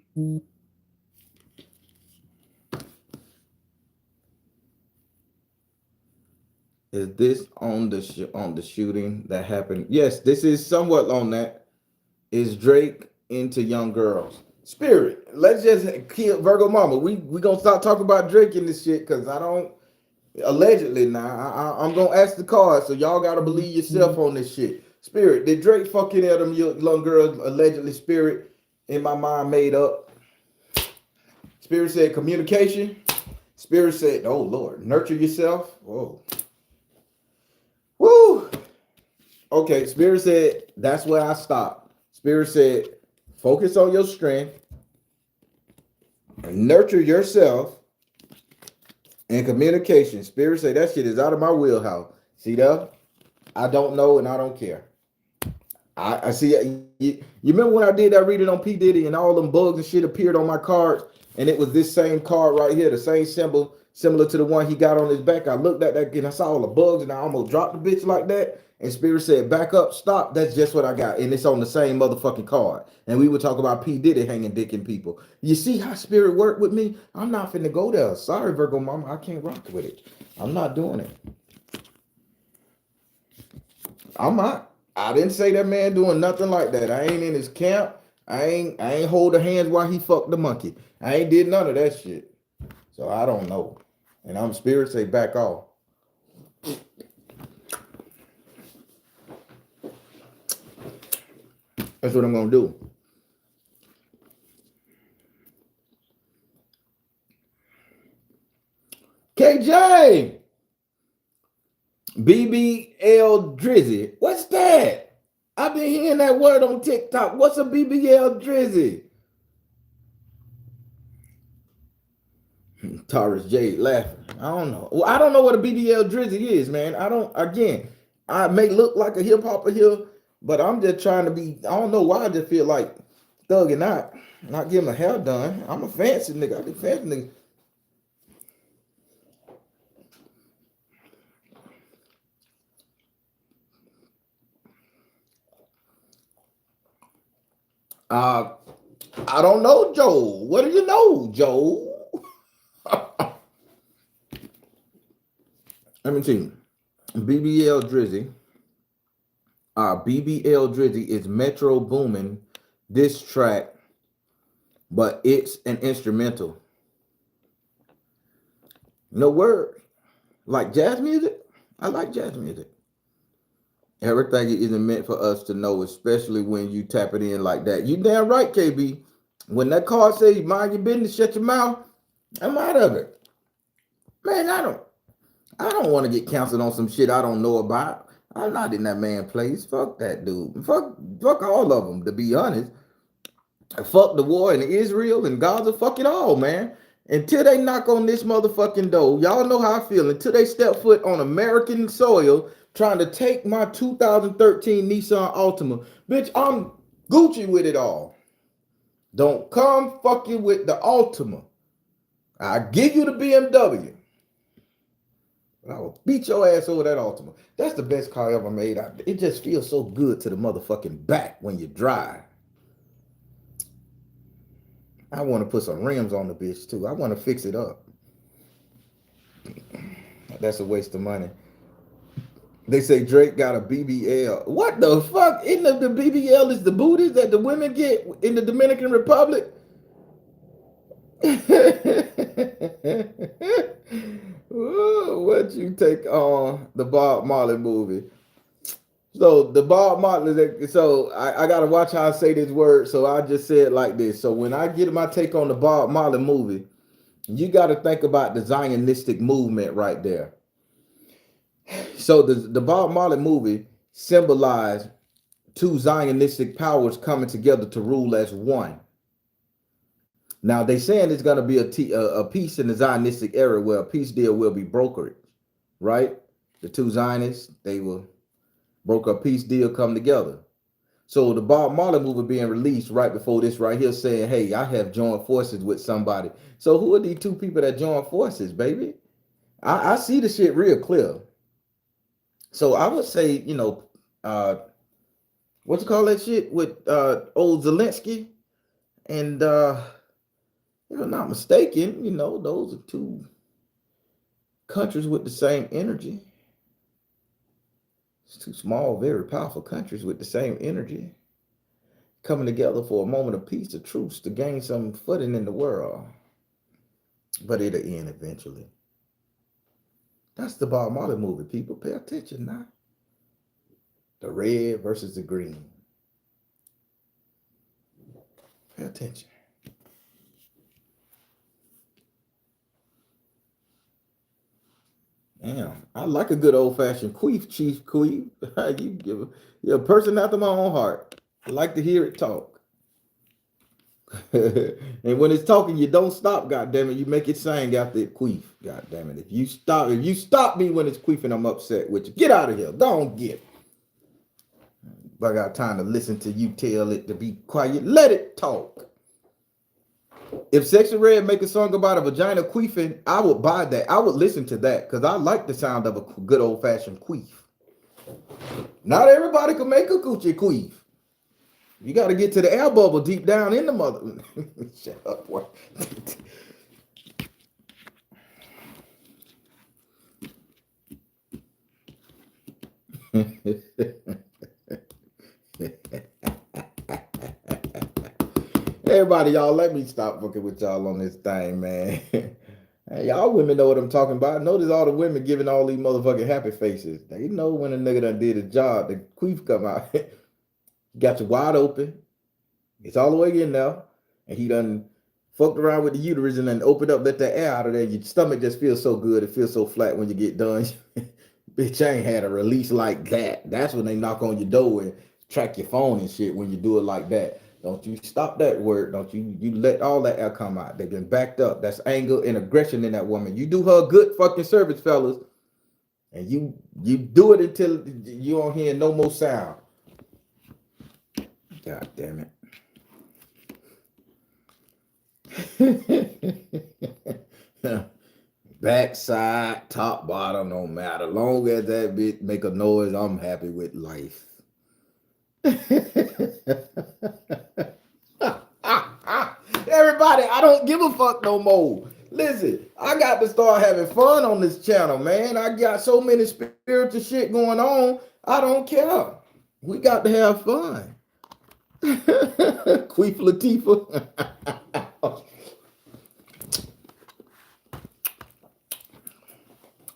Is this on the shooting that happened? Yes, this is somewhat on that. Is Drake into young girls? Spirit, let's just kill Virgo Mama. We gonna stop talking about Drake in this shit because I don't allegedly now. I'm gonna ask the card, so y'all gotta believe yourself on this shit. Spirit, did Drake fuck any of them young girls allegedly? Spirit, in my mind, made up. Spirit said communication. Spirit said, oh Lord, nurture yourself. Whoa. Okay, Spirit said that's where I stopped. Spirit said focus on your strength and nurture yourself and communication. Spirit said that shit is out of my wheelhouse. See that? I don't know and I don't care. I see. You remember when I did that reading on P Diddy and all them bugs and shit appeared on my cards, and it was this same card right here, the same symbol, similar to the one he got on his back. I looked at that and I saw all the bugs, and I almost dropped the bitch like that. And Spirit said, "Back up, stop." That's just what I got, and it's on the same motherfucking card. And we would talk about P Diddy hanging dick in people. You see how Spirit worked with me? I'm not finna go there. Sorry, Virgo Mama, I can't rock with it. I'm not doing it. I'm not. I didn't say that man doing nothing like that. I ain't in his camp. I ain't hold the hands while he fucked the monkey. I ain't did none of that shit. So I don't know. And I'm Spirit say back off. That's what I'm gonna do. KJ, BBL Drizzy. What's that? I've been hearing that word on TikTok. What's a BBL Drizzy? Taurus Jade laughing. I don't know. Well, I don't know what a BBL Drizzy is, man. I don't. Again, I may look like a hip hopper here, but I'm just trying to be. I don't know why. I just feel like thugging out, not getting my hair done. I'm a fancy nigga. I be fancy nigga. Uh, I don't know, Joe. What do you know, Joe? Let me see. BBL Drizzy. BBL Drizzy is Metro Boomin. This track, but it's an instrumental. No word. Like jazz music? I like jazz music. Everything isn't meant for us to know, especially when you tap it in like that. You damn right, KB. When that card says mind your business, shut your mouth, I'm out of it. Man, I don't want to get counseled on some shit I don't know about. I'm not in that man place. Fuck that dude. Fuck all of them, to be honest. Fuck the war in Israel and Gaza. Fuck it all, man. Until they knock on this motherfucking door, y'all know how I feel. Until they step foot on American soil, trying to take my 2013 Nissan Altima, bitch, I'm Gucci with it all. Don't come fucking with the Altima. I give you the BMW. I will beat your ass over that Altima. That's the best car ever made. It just feels so good to the motherfucking back when you drive. I want to put some rims on the bitch too. I want to fix it up. That's a waste of money. They say Drake got a BBL. What the fuck? Isn't the BBL is the booties that the women get in the Dominican Republic? Ooh, what you take on the Bob Marley movie? So the Bob Marley. So I gotta watch how I say this word. So I just say it like this. So when I get my take on the Bob Marley movie, you got to think about the Zionistic movement right there. So the Bob Marley movie symbolized two Zionistic powers coming together to rule as one. Now they saying it's going to be a peace in the Zionistic era where a peace deal will be brokered, right? The two Zionists, they will broker a peace deal, come together. So the Bob Marley movie being released right before this right here saying, hey, I have joined forces with somebody. So who are these two people that joined forces, baby? I see the shit real clear. So I would say, uh, what you call that shit with old Zelensky and if I'm not mistaken, those are two countries with the same energy. It's two small, very powerful countries with the same energy coming together for a moment of peace, of truce, to gain some footing in the world. But it'll end eventually. That's the Bob Marley movie, people. Pay attention now. The red versus the green. Pay attention. Damn, I like a good old fashioned queef, Chief Queef. You give you're a person after my own heart. I like to hear it talk. And when it's talking, you don't stop, god damn it. You make it sing after it queef. God damn it. If you stop me when it's queefing, I'm upset with you. Get out of here. Don't get. If I got time to listen to you tell it to be quiet, let it talk. If Sexy Red make a song about a vagina queefing, I would buy that. I would listen to that because I like the sound of a good old fashioned queef. Not everybody can make a coochie queef. You got to get to the air bubble deep down in the mother. Shut up, boy. Everybody, y'all, let me stop fucking with y'all on this thing, man. Hey, y'all women know what I'm talking about. Notice all the women giving all these motherfucking happy faces. They know when a nigga done did his job, the queef come out. Got you wide open. It's all the way in there. And he done fucked around with the uterus and then opened up, let that air out of there. Your stomach just feels so good. It feels so flat when you get done. Bitch, I ain't had a release like that. That's when they knock on your door and track your phone and shit when you do it like that. Don't you stop that word. Don't you let all that air come out. They've been backed up. That's anger and aggression in that woman. You do her a good fucking service, fellas. And you do it until you don't hear no more sound. God damn it. Backside, top, bottom, no matter. Long as that bitch make a noise, I'm happy with life. Everybody, I don't give a fuck no more. Listen, I got to start having fun on this channel, man. I got so many spiritual shit going on. I don't care. We got to have fun. Queef Latifah.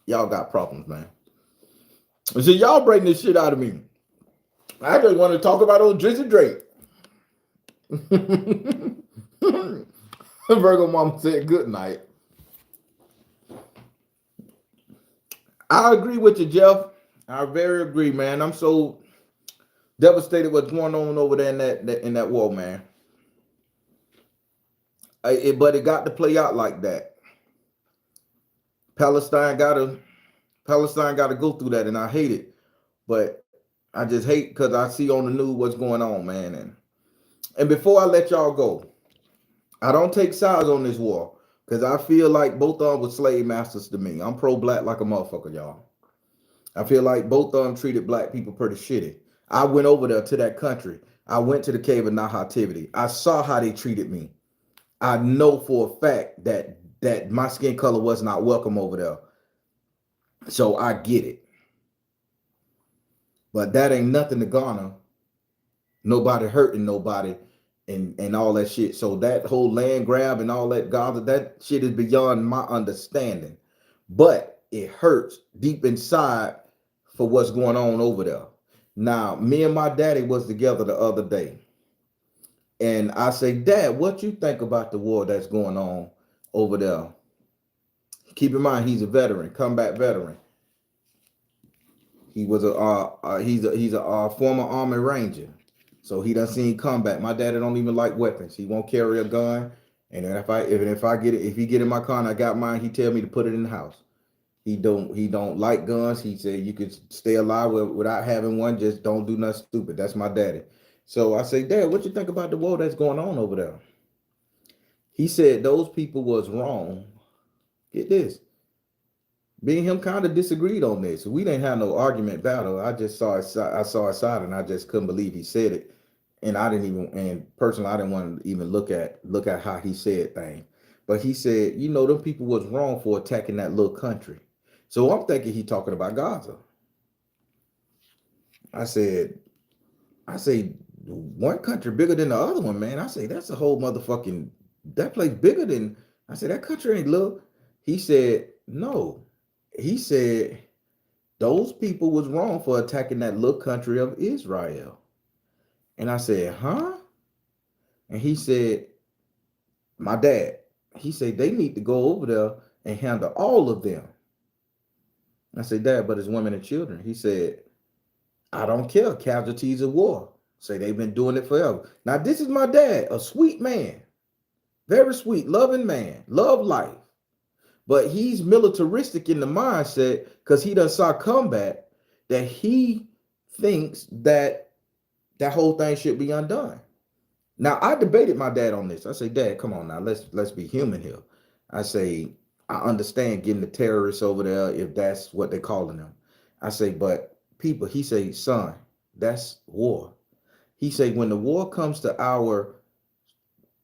Y'all got problems, man. So y'all bring this shit out of me. I just want to talk about old Drizzy Drake. Virgo Mama said good night. I agree with you, Jeff. I very agree, man. I'm so devastated what's going on over there in that war, man. But it got to play out like that. Palestine got to go through that, and I hate it. But I just hate because I see on the news what's going on, man. And before I let y'all go, I don't take sides on this war because I feel like both of them were slave masters to me. I'm pro-black like a motherfucker, y'all. I feel like both of them treated black people pretty shitty. I went over there to that country. I went to the cave of Nahativity. I saw how they treated me. I know for a fact that my skin color was not welcome over there. So I get it. But that ain't nothing to garner nobody hurting nobody and all that shit. So that whole land grab and all that Gaza, that shit is beyond my understanding. But it hurts deep inside for what's going on over there. Now, me and my daddy was together the other day. And I say, Dad, what you think about the war that's going on over there? Keep in mind, he's a veteran, combat veteran. He was he's a former Army Ranger. So he done seen combat. My daddy don't even like weapons. He won't carry a gun. And if he get in my car and I got mine, he tell me to put it in the house. He don't like guns. He said you could stay alive without having one. Just don't do nothing stupid. That's my daddy. So I say, Dad, what you think about the war that's going on over there? He said those people was wrong. Get this. Me and him kind of disagreed on this. We didn't have no argument battle. I just saw his side and I just couldn't believe he said it. And I didn't even, and personally, I didn't want to even look at how he said things. But he said, them people was wrong for attacking that little country. So I'm thinking he talking about Gaza. I say, one country bigger than the other one, man. I say, that's a whole motherfucking, that place bigger than, I said, that country ain't little. He said, no. He said, those people was wrong for attacking that little country of Israel. And I said, huh? And he said, my dad, he said, they need to go over there and handle all of them. I said, Dad, but it's women and children. He said, I don't care. Casualties of war. Say they've been doing it forever. Now, this is my dad, a sweet man, very sweet, loving man, love life. But he's militaristic in the mindset because he done saw combat that he thinks that that whole thing should be undone. Now I debated my dad on this. I say, Dad, come on now, let's be human here. I say, I understand getting the terrorists over there if that's what they're calling them. I say, but people, he say, son, that's war. He say, when the war comes to our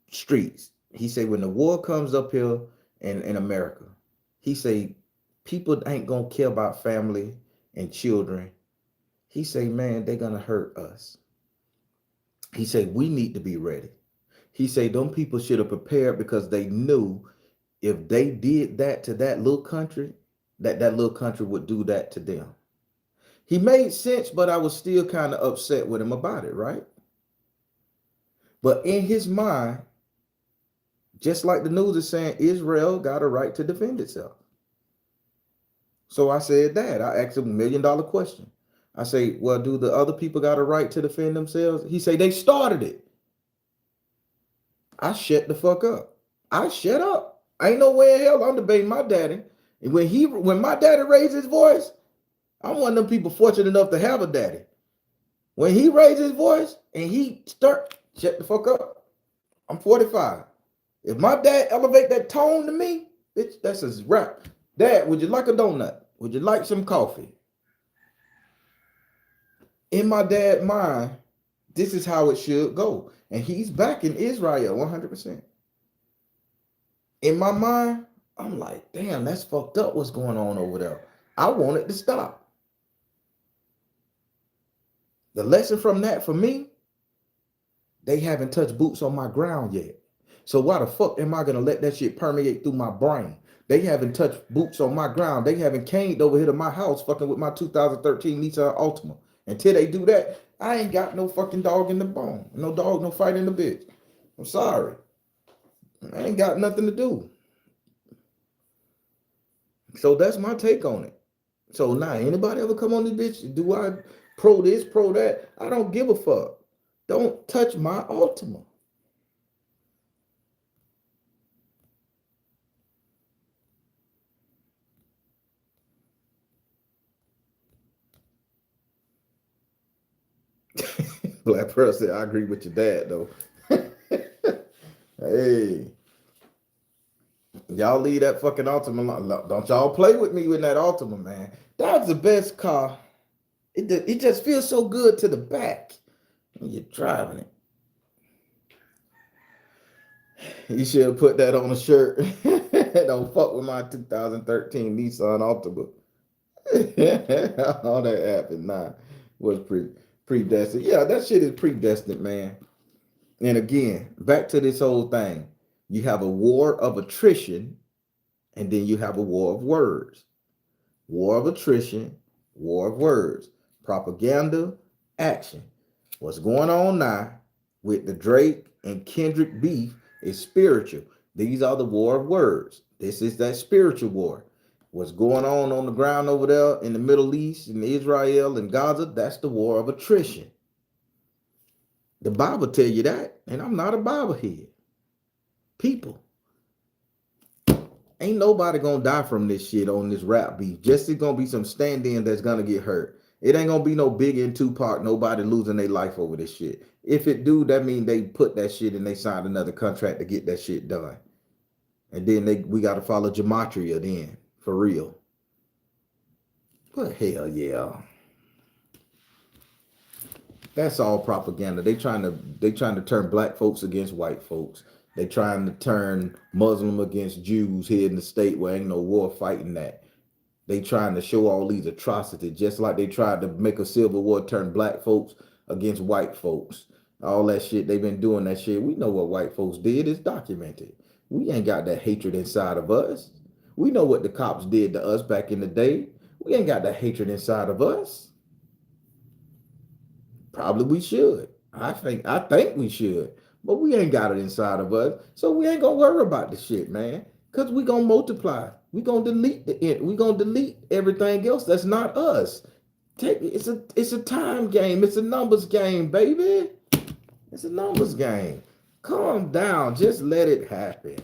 streets, he say, when the war comes up here in America, he say, people ain't gonna care about family and children. He say, man, they're gonna hurt us. He say, we need to be ready. He say, them people should have prepared because they knew if they did that to that little country, that little country would do that to them. He made sense, but I was still kind of upset with him about it, right? But in his mind, just like the news is saying, Israel got a right to defend itself. So I said that. I asked him $1 million question. I say, well, do the other people got a right to defend themselves? He say they started it. I shut the fuck up. I shut up. I ain't no way in hell I'm debating my daddy. And when my daddy raised his voice, I'm one of them people fortunate enough to have a daddy. When he raised his voice and he shut the fuck up. I'm 45. If my dad elevate that tone to me, bitch, that's a rap. Dad, would you like a donut? Would you like some coffee? In my dad's mind, this is how it should go. And he's back in Israel 100%. In my mind, I'm like, damn, that's fucked up what's going on over there. I want it to stop. The lesson from that for me, they haven't touched boots on my ground yet. So why the fuck am I gonna let that shit permeate through my brain? They haven't touched boots on my ground. They haven't came over here to my house fucking with my 2013 Nissan Altima. Until they do that, I ain't got no fucking dog in the bone. No dog, no fight in the bitch. I'm sorry. I ain't got nothing to do. So that's my take on it. So now, anybody ever come on this bitch? Do I pro this, pro that? I don't give a fuck. Don't touch my Altima. Black person, I agree with your dad though. Hey, y'all leave that fucking Altima. Don't y'all play with me with that Altima, man. That's the best car. It just feels so good to the back when you're driving it. You should have put that on a shirt. Don't fuck with my 2013 Nissan Altima. All that happened was predestined. Yeah, that shit is predestined, man. And again, back to this whole thing. You have a war of attrition, and then you have a war of words. War of attrition, war of words. Propaganda, action. What's going on now with the Drake and Kendrick beef is spiritual. These are the war of words. This is that spiritual war. What's going on the ground over there in the Middle East, in Israel and Gaza, that's the war of attrition. The Bible tell you that, and I'm not a Bible head. People, ain't nobody gonna die from this shit on this rap beef. Just it's gonna be some stand-in that's gonna get hurt. It ain't gonna be no Big and Tupac, nobody losing their life over this shit. If it do, that mean they put that shit and they signed another contract to get that shit done. And then we gotta follow gematria then, for real. But hell yeah. That's all propaganda. They trying to turn black folks against white folks. They trying to turn Muslim against Jews here in the state where ain't no war fighting that. They trying to show all these atrocities, just like they tried to make a civil war turn black folks against white folks. All that shit, they've been doing that shit. We know what white folks did. It's documented. We ain't got that hatred inside of us. We know what the cops did to us back in the day. We ain't got that hatred inside of us. Probably we should. I think we should. But we ain't got it inside of us. So we ain't gonna worry about the shit, man. Because we gonna multiply. We gonna delete the end. We gonna delete everything else that's not us. It's a time game. It's a numbers game, baby. It's a numbers game. Calm down. Just let it happen.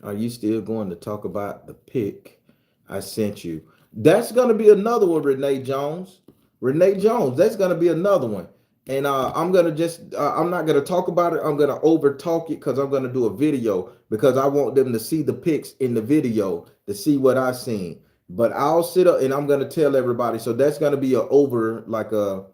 Are you still going to talk about the pic I sent you? That's going to be another one, Renee Jones. Renee Jones, that's going to be another one. And I'm going to I'm not going to talk about it. I'm going to over talk it because I'm going to do a video because I want them to see the pics in the video to see what I seen. But I'll sit up and I'm going to tell everybody. So that's going to be a over, like a,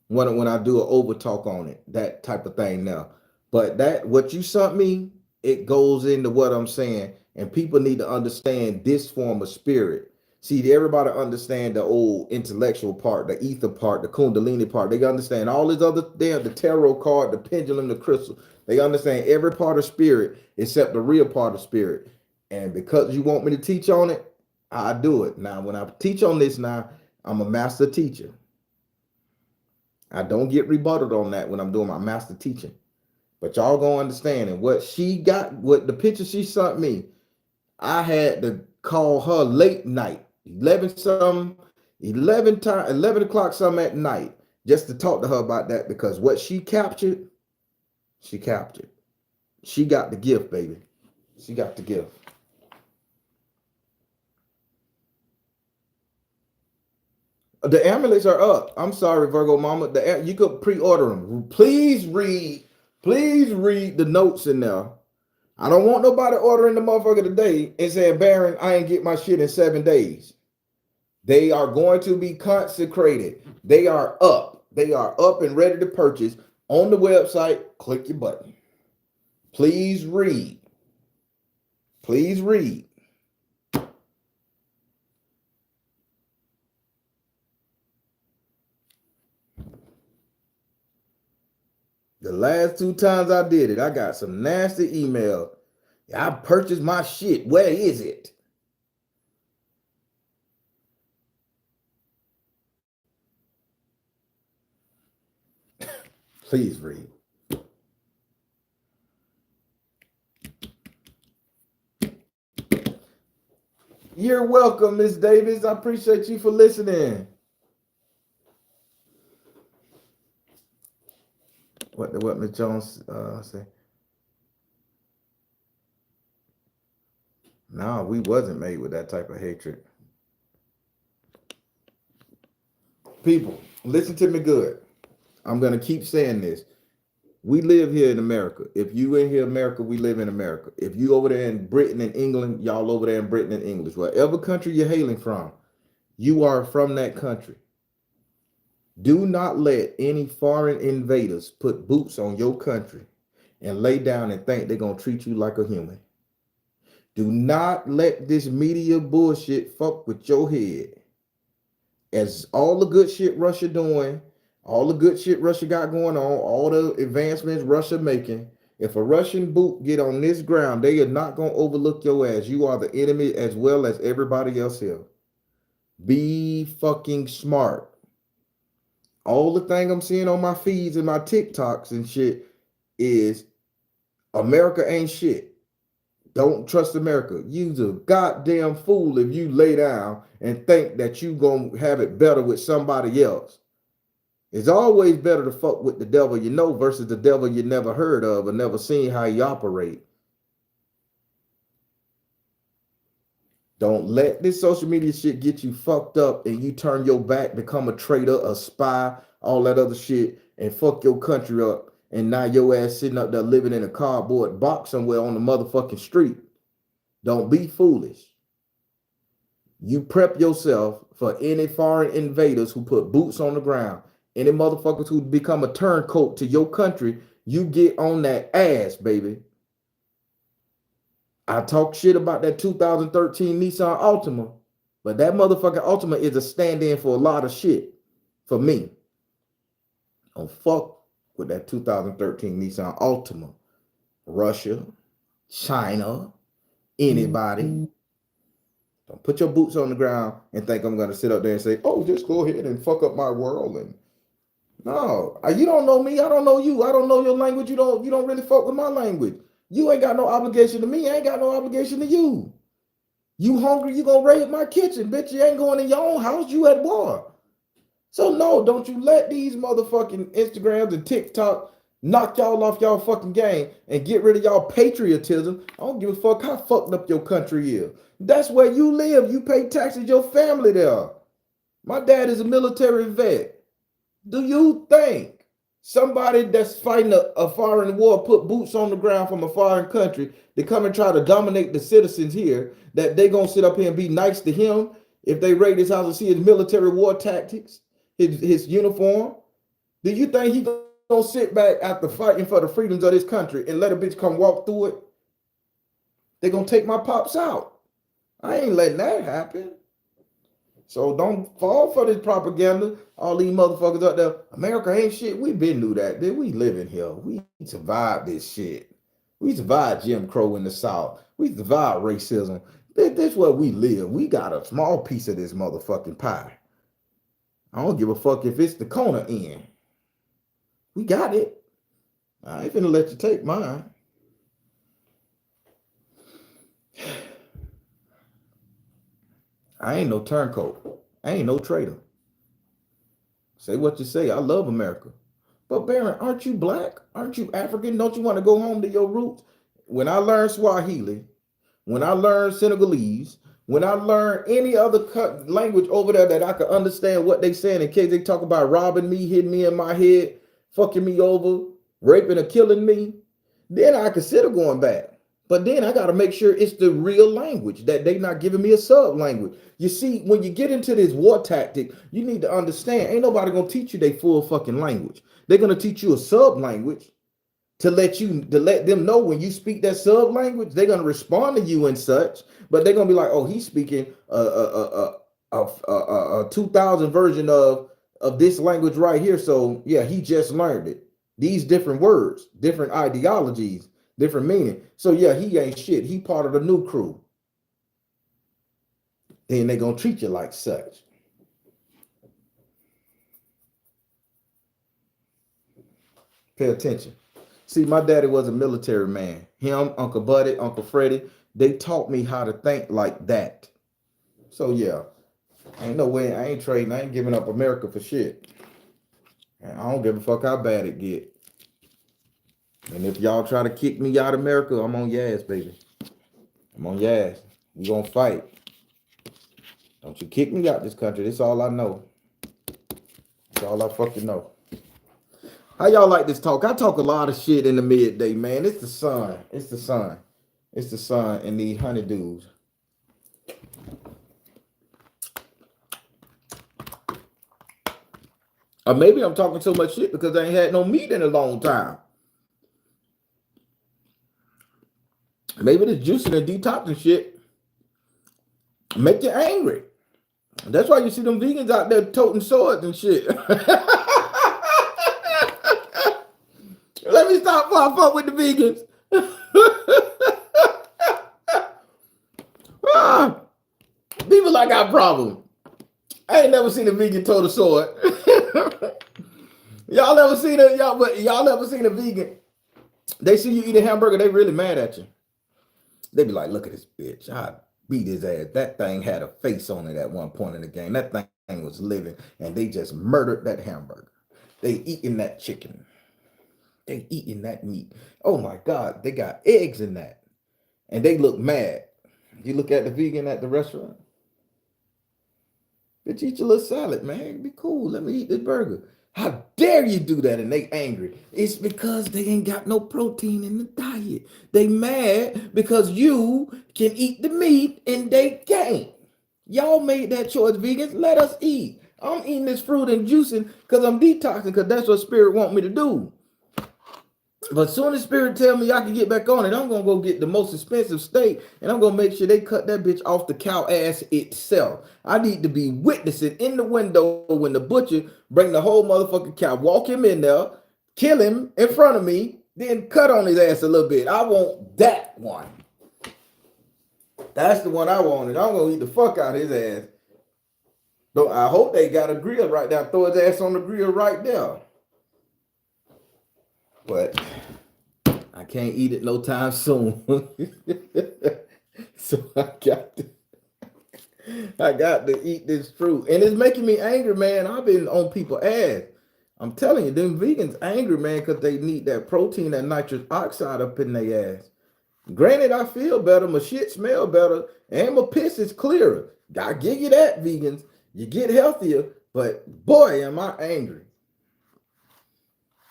when I do an over talk on it, that type of thing now. But that, what you sent me, it goes into what I'm saying, and people need to understand this form of spirit. See, everybody understand the old intellectual part, the ether part, the kundalini part. They understand all these other there, the tarot card, the pendulum, the crystal. They understand every part of spirit except the real part of spirit. And because you want me to teach on it, I do it. Now, when I teach on this now, I'm a master teacher. I don't get rebutted on that when I'm doing my master teaching. But y'all gonna understand. And what she got, what the picture she sent me, I had to call her late night, 11 o'clock some at night, just to talk to her about that, because what she captured, she captured. She got the gift, baby. She got the gift. The amulets are up. I'm sorry, Virgo Mama. You could pre-order them. Please read the notes in there. I don't want nobody ordering the motherfucker today and saying, Baron, I ain't get my shit in 7 days. They are going to be consecrated. They are up. They are up and ready to purchase on the website. Click your button. Please read. Please read. The last 2 times I did it, I got some nasty email. I purchased my shit. Where is it? Please read. You're welcome, Miss Davis. I appreciate you for listening. What Miss Jones say? No, we wasn't made with that type of hatred. People, listen to me good. I'm gonna keep saying this. We live here in America. If you in here, America, we live in America. If you over there in Britain and England, y'all over there in Britain and English, whatever country you're hailing from, you are from that country. Do not let any foreign invaders put boots on your country and lay down and think they're gonna treat you like a human. Do not let this media bullshit fuck with your head. As all the good shit Russia doing, all the good shit Russia got going on, all the advancements Russia making, if a Russian boot get on this ground, they are not going to overlook your ass. You are the enemy as well as everybody else here. Be fucking smart. All the thing I'm seeing on my feeds and my TikToks and shit is America ain't shit. Don't trust America. You's a goddamn fool if you lay down and think that you gonna have it better with somebody else. It's always better to fuck with the devil you know versus the devil you never heard of or never seen how he operate. Don't let this social media shit get you fucked up and you turn your back, become a traitor, a spy, all that other shit, and fuck your country up. And now your ass sitting up there living in a cardboard box somewhere on the motherfucking street. Don't be foolish. You prep yourself for any foreign invaders who put boots on the ground. Any motherfuckers who become a turncoat to your country, you get on that ass, baby. I talk shit about that 2013 Nissan Altima, but that motherfucking Altima is a stand-in for a lot of shit for me. Don't fuck with that 2013 Nissan Altima. Russia, China, anybody. Don't put your boots on the ground and think I'm going to sit up there and say, oh, just go ahead and fuck up my world. And No, you don't know me. I don't know you. I don't know your language. You don't really fuck with my language. You ain't got no obligation to me. I ain't got no obligation to you. You hungry? You gonna raid my kitchen, bitch? You ain't going in your own house. You at war. So no, don't you let these motherfucking Instagrams and TikTok knock y'all off y'all fucking game and get rid of y'all patriotism. I don't give a fuck how fucked up your country is. That's where you live. You pay taxes. Your family there. My dad is a military vet. Do you think somebody that's fighting a foreign war put boots on the ground from a foreign country to come and try to dominate the citizens here that they gonna sit up here and be nice to him if they raid his house and see his military war tactics, his uniform? Do you think he gonna sit back after fighting for the freedoms of this country and let a bitch come walk through it? They gonna take my pops out. I ain't letting that happen. So don't fall for this propaganda. All these motherfuckers out there, America ain't shit. We been knew that. We living here. We survived this shit. We survived Jim Crow in the South. We survived racism. This where we live. We got a small piece of this motherfucking pie. I don't give a fuck if it's the corner end. We got it. I ain't finna let you take mine. I ain't no turncoat. I ain't no traitor. Say what you say. I love America. But Baron, aren't you black? Aren't you African? Don't you want to go home to your roots? When I learned Swahili, when I learned Senegalese, when I learned any other language over there that I could understand what they saying in case they talk about robbing me, hitting me in my head, fucking me over, raping or killing me, then I consider going back. But then I got to make sure it's the real language, that they not giving me a sub language. You see, when you get into this war tactic, you need to understand, ain't nobody going to teach you their full fucking language. They're going to teach you a sub language to let them know when you speak that sub language, they're going to respond to you and such. But they're going to be like, oh, he's speaking a 2000 version of this language right here. So yeah, he just learned it. These different words, different ideologies, different meaning. So yeah, he ain't shit. He part of the new crew. Then they gonna treat you like such. Pay attention. See, my daddy was a military man. Him, Uncle Buddy, Uncle Freddie, they taught me how to think like that. So yeah, ain't no way. I ain't trading. I ain't giving up America for shit. And I don't give a fuck how bad it get. And if y'all try to kick me out of America, I'm on your ass, baby. I'm on your ass. We gonna fight. Don't you kick me out this country. That's all I know. That's all I fucking know. How y'all like this talk? I talk a lot of shit in the midday, man. It's the sun. It's the sun. It's the sun and these honeydews. Or maybe I'm talking so much shit because I ain't had no meat in a long time. Maybe this juicing and detoxing shit make you angry. That's why you see them vegans out there toting swords and shit. Let me stop before I fuck with the vegans. People like got problems. I ain't never seen a vegan tote a sword. Y'all ever seen a vegan? They see you eat a hamburger, they really mad at you. They be like, look at this bitch. I beat his ass. That thing had a face on it at one point in the game. That thing was living, and they just murdered that hamburger. They eating that chicken. They eating that meat. Oh my God, they got eggs in that. And they look mad. You look at the vegan at the restaurant. Bitch, eat your little salad, man. Be cool. Let me eat this burger. How dare you do that? And they angry. It's because they ain't got no protein in the diet. They mad because you can eat the meat and they can't. Y'all made that choice, vegans. Let us eat. I'm eating this fruit and juicing because I'm detoxing because that's what spirit want me to do. But soon as spirit tell me I can get back on it, I'm gonna go get the most expensive steak and I'm gonna make sure they cut that bitch off the cow ass itself. I need to be witnessing in the window when the butcher bring the whole motherfucking cow, walk him in there, kill him in front of me, then cut on his ass a little bit. I want that one. That's the one I wanted. I'm gonna eat the fuck out of his ass. I hope they got a grill right there. Throw his ass on the grill right there. but I can't eat it no time soon. So I got to eat this fruit, and it's making me angry, man. I've been on people's ass. I'm telling you, them vegans angry, man, because they need that protein, that nitrous oxide up in their ass. Granted, I feel better, my shit smell better, and my piss is clearer. I give you that, vegans. You get healthier, but boy, am I angry.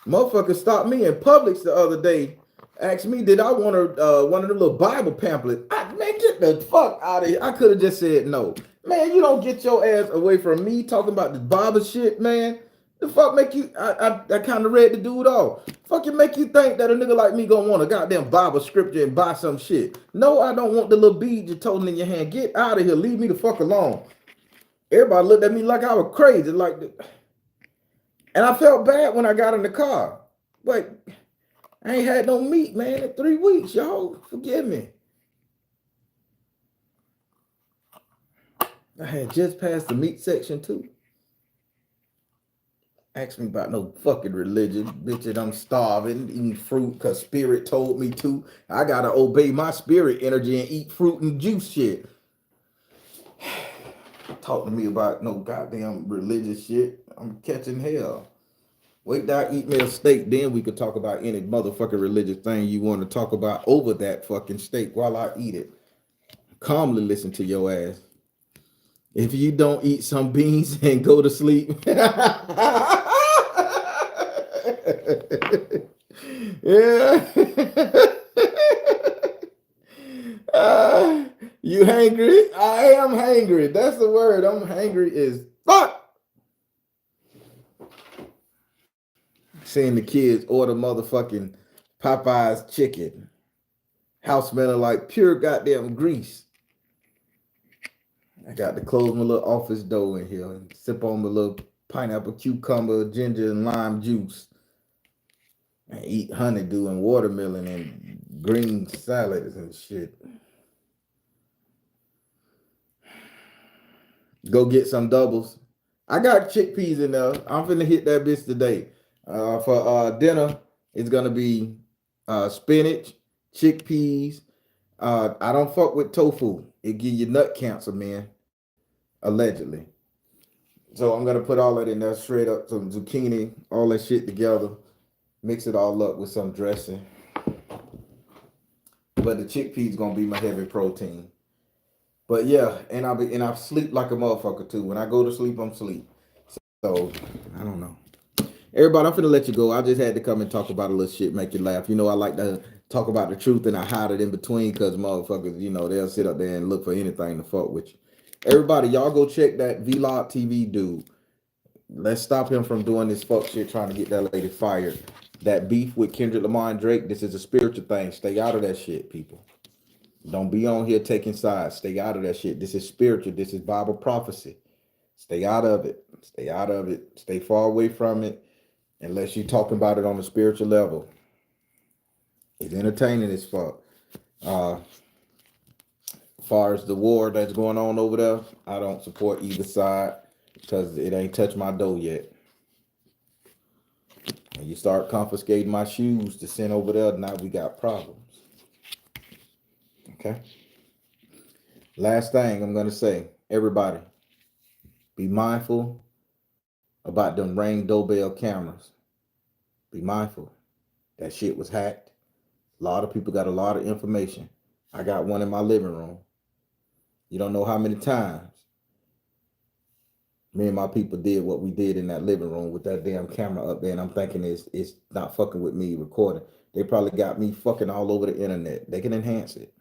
Motherfucker stopped me in Publix the other day, asked me, did I want one of them little Bible pamphlets? Man, get the fuck out of here. I could have just said no. Man, you don't get your ass away from me talking about this Bible shit, man. The fuck make you, I kind of read the dude off. Fuck you make you think that a nigga like me gonna want a goddamn Bible scripture and buy some shit. No, I don't want the little bead you're toting in your hand. Get out of here. Leave me the fuck alone. Everybody looked at me like I was crazy. And I felt bad when I got in the car. But I ain't had no meat, man, in 3 weeks, y'all. Forgive me. I had just passed the meat section, too. Ask me about no fucking religion. Bitch, I'm starving, eating fruit because spirit told me to. I got to obey my spirit energy and eat fruit and juice shit. Talk to me about no goddamn religious shit. I'm catching hell. Wait till I eat me a steak, then we could talk about any motherfucking religious thing you want to talk about over that fucking steak while I eat it. Calmly listen to your ass. If you don't eat some beans and go to sleep. Yeah. You hangry? I am hangry. That's the word. I'm hangry as fuck. Seeing the kids order motherfucking Popeye's chicken. House smelling like pure goddamn grease. I got to close my little office door in here and sip on my little pineapple, cucumber, ginger, and lime juice. And eat honeydew and watermelon and green salads and shit. Go get some doubles. I got chickpeas in there. I'm finna hit that bitch today. For dinner, it's gonna be spinach, chickpeas. I don't fuck with tofu. It give you nut cancer, man. Allegedly. So I'm gonna put all that in there, straight up some zucchini, all that shit together, mix it all up with some dressing. But the chickpeas gonna be my heavy protein. But yeah, and I sleep like a motherfucker too. When I go to sleep, I'm asleep. So I don't know. Everybody, I'm finna let you go. I just had to come and talk about a little shit, make you laugh. You know, I like to talk about the truth and I hide it in between because motherfuckers, they'll sit up there and look for anything to fuck with you. Everybody, y'all go check that Vlog TV dude. Let's stop him from doing this fuck shit trying to get that lady fired. That beef with Kendrick Lamar and Drake, this is a spiritual thing. Stay out of that shit, people. Don't be on here taking sides. Stay out of that shit. This is spiritual. This is Bible prophecy. Stay out of it. Stay out of it. Stay far away from it unless you're talking about it on a spiritual level. It's entertaining as fuck. As far as the war that's going on over there, I don't support either side because it ain't touched my dough yet. When you start confiscating my shoes to send over there, now we got problems. Okay? Last thing I'm going to say, everybody, be mindful about them Ring doorbell cameras. Be mindful. That shit was hacked. A lot of people got a lot of information. I got one in my living room. You don't know how many times me and my people did what we did in that living room with that damn camera up there, and I'm thinking it's not fucking with me recording. They probably got me fucking all over the internet. They can enhance it.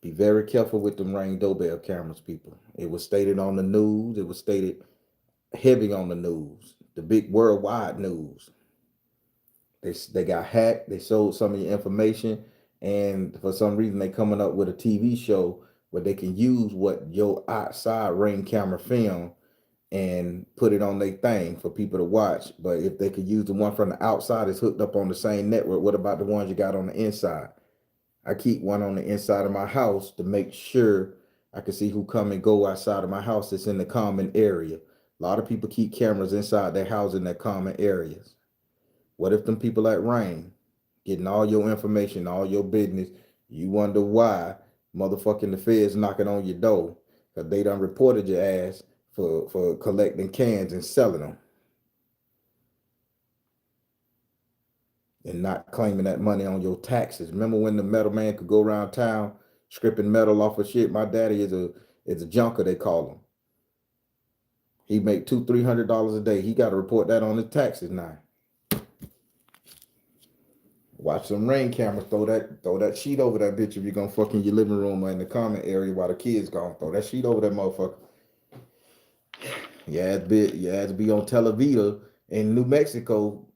Be very careful with them Ring doorbell cameras, people. It was stated on the news. It was stated heavy on the news, the big worldwide news. They got hacked. They sold some of your information, and for some reason they coming up with a TV show where they can use what your outside Ring camera film and put it on their thing for people to watch. But if they could use the one from the outside, it's hooked up on the same network. What about the ones you got on the inside? I keep one on the inside of my house to make sure I can see who come and go outside of my house that's in the common area. A lot of people keep cameras inside their house in their common areas. What if them people at Rain getting all your information, all your business? You wonder why motherfucking the feds knocking on your door because they done reported your ass for collecting cans and selling them and not claiming that money on your taxes. Remember when the metal man could go around town stripping metal off of shit? My daddy is a junker, they call him. He make $200-300 a day. He got to report that on his taxes now. Watch some Rain cameras. Throw that sheet over that bitch if you're gonna fuck in your living room or in the common area while the kids gone. Throw that sheet over that motherfucker. Your ass be on Televita in New Mexico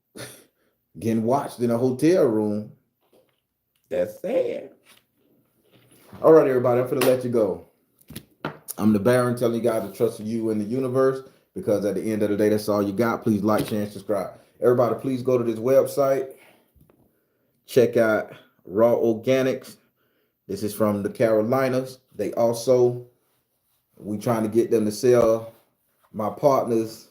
getting watched in a hotel room. That's sad. All right, everybody, I'm finna let you go. I'm the Baron telling you guys to trust you in the universe because at the end of the day, that's all you got. Please like, share, and subscribe. Everybody, please go to this website. Check out Raw Organics. This is from the Carolinas. We trying to get them to sell my partner's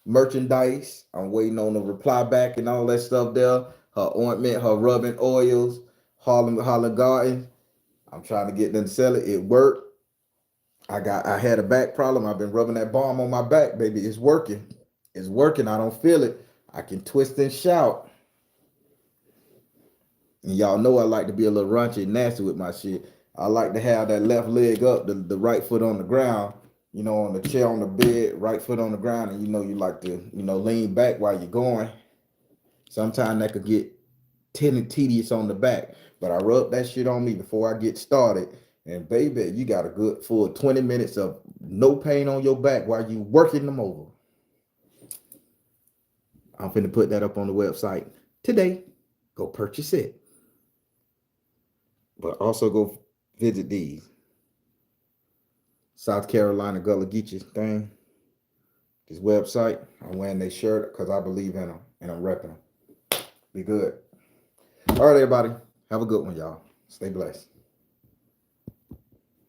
merchandise. I'm waiting on the reply back and all that stuff there. Her ointment, her rubbing oils, Harlem Garden. I'm trying to get them to sell it. It worked. I had a back problem. I've been rubbing that balm on my back, baby. It's working. It's working. I don't feel it. I can twist and shout. And y'all know I like to be a little raunchy and nasty with my shit. I like to have that left leg up, the right foot on the ground, on the chair on the bed, right foot on the ground, and you like to, lean back while you're going. Sometimes that could get tedious on the back, but I rub that shit on me before I get started. And baby, you got a good full 20 minutes of no pain on your back while you working them over. I'm finna put that up on the website today. Go purchase it. But also go visit these. South Carolina Gullah Geechee thing. This website. I'm wearing their shirt because I believe in them and I'm repping them. Be good. All right, everybody. Have a good one, y'all. Stay blessed.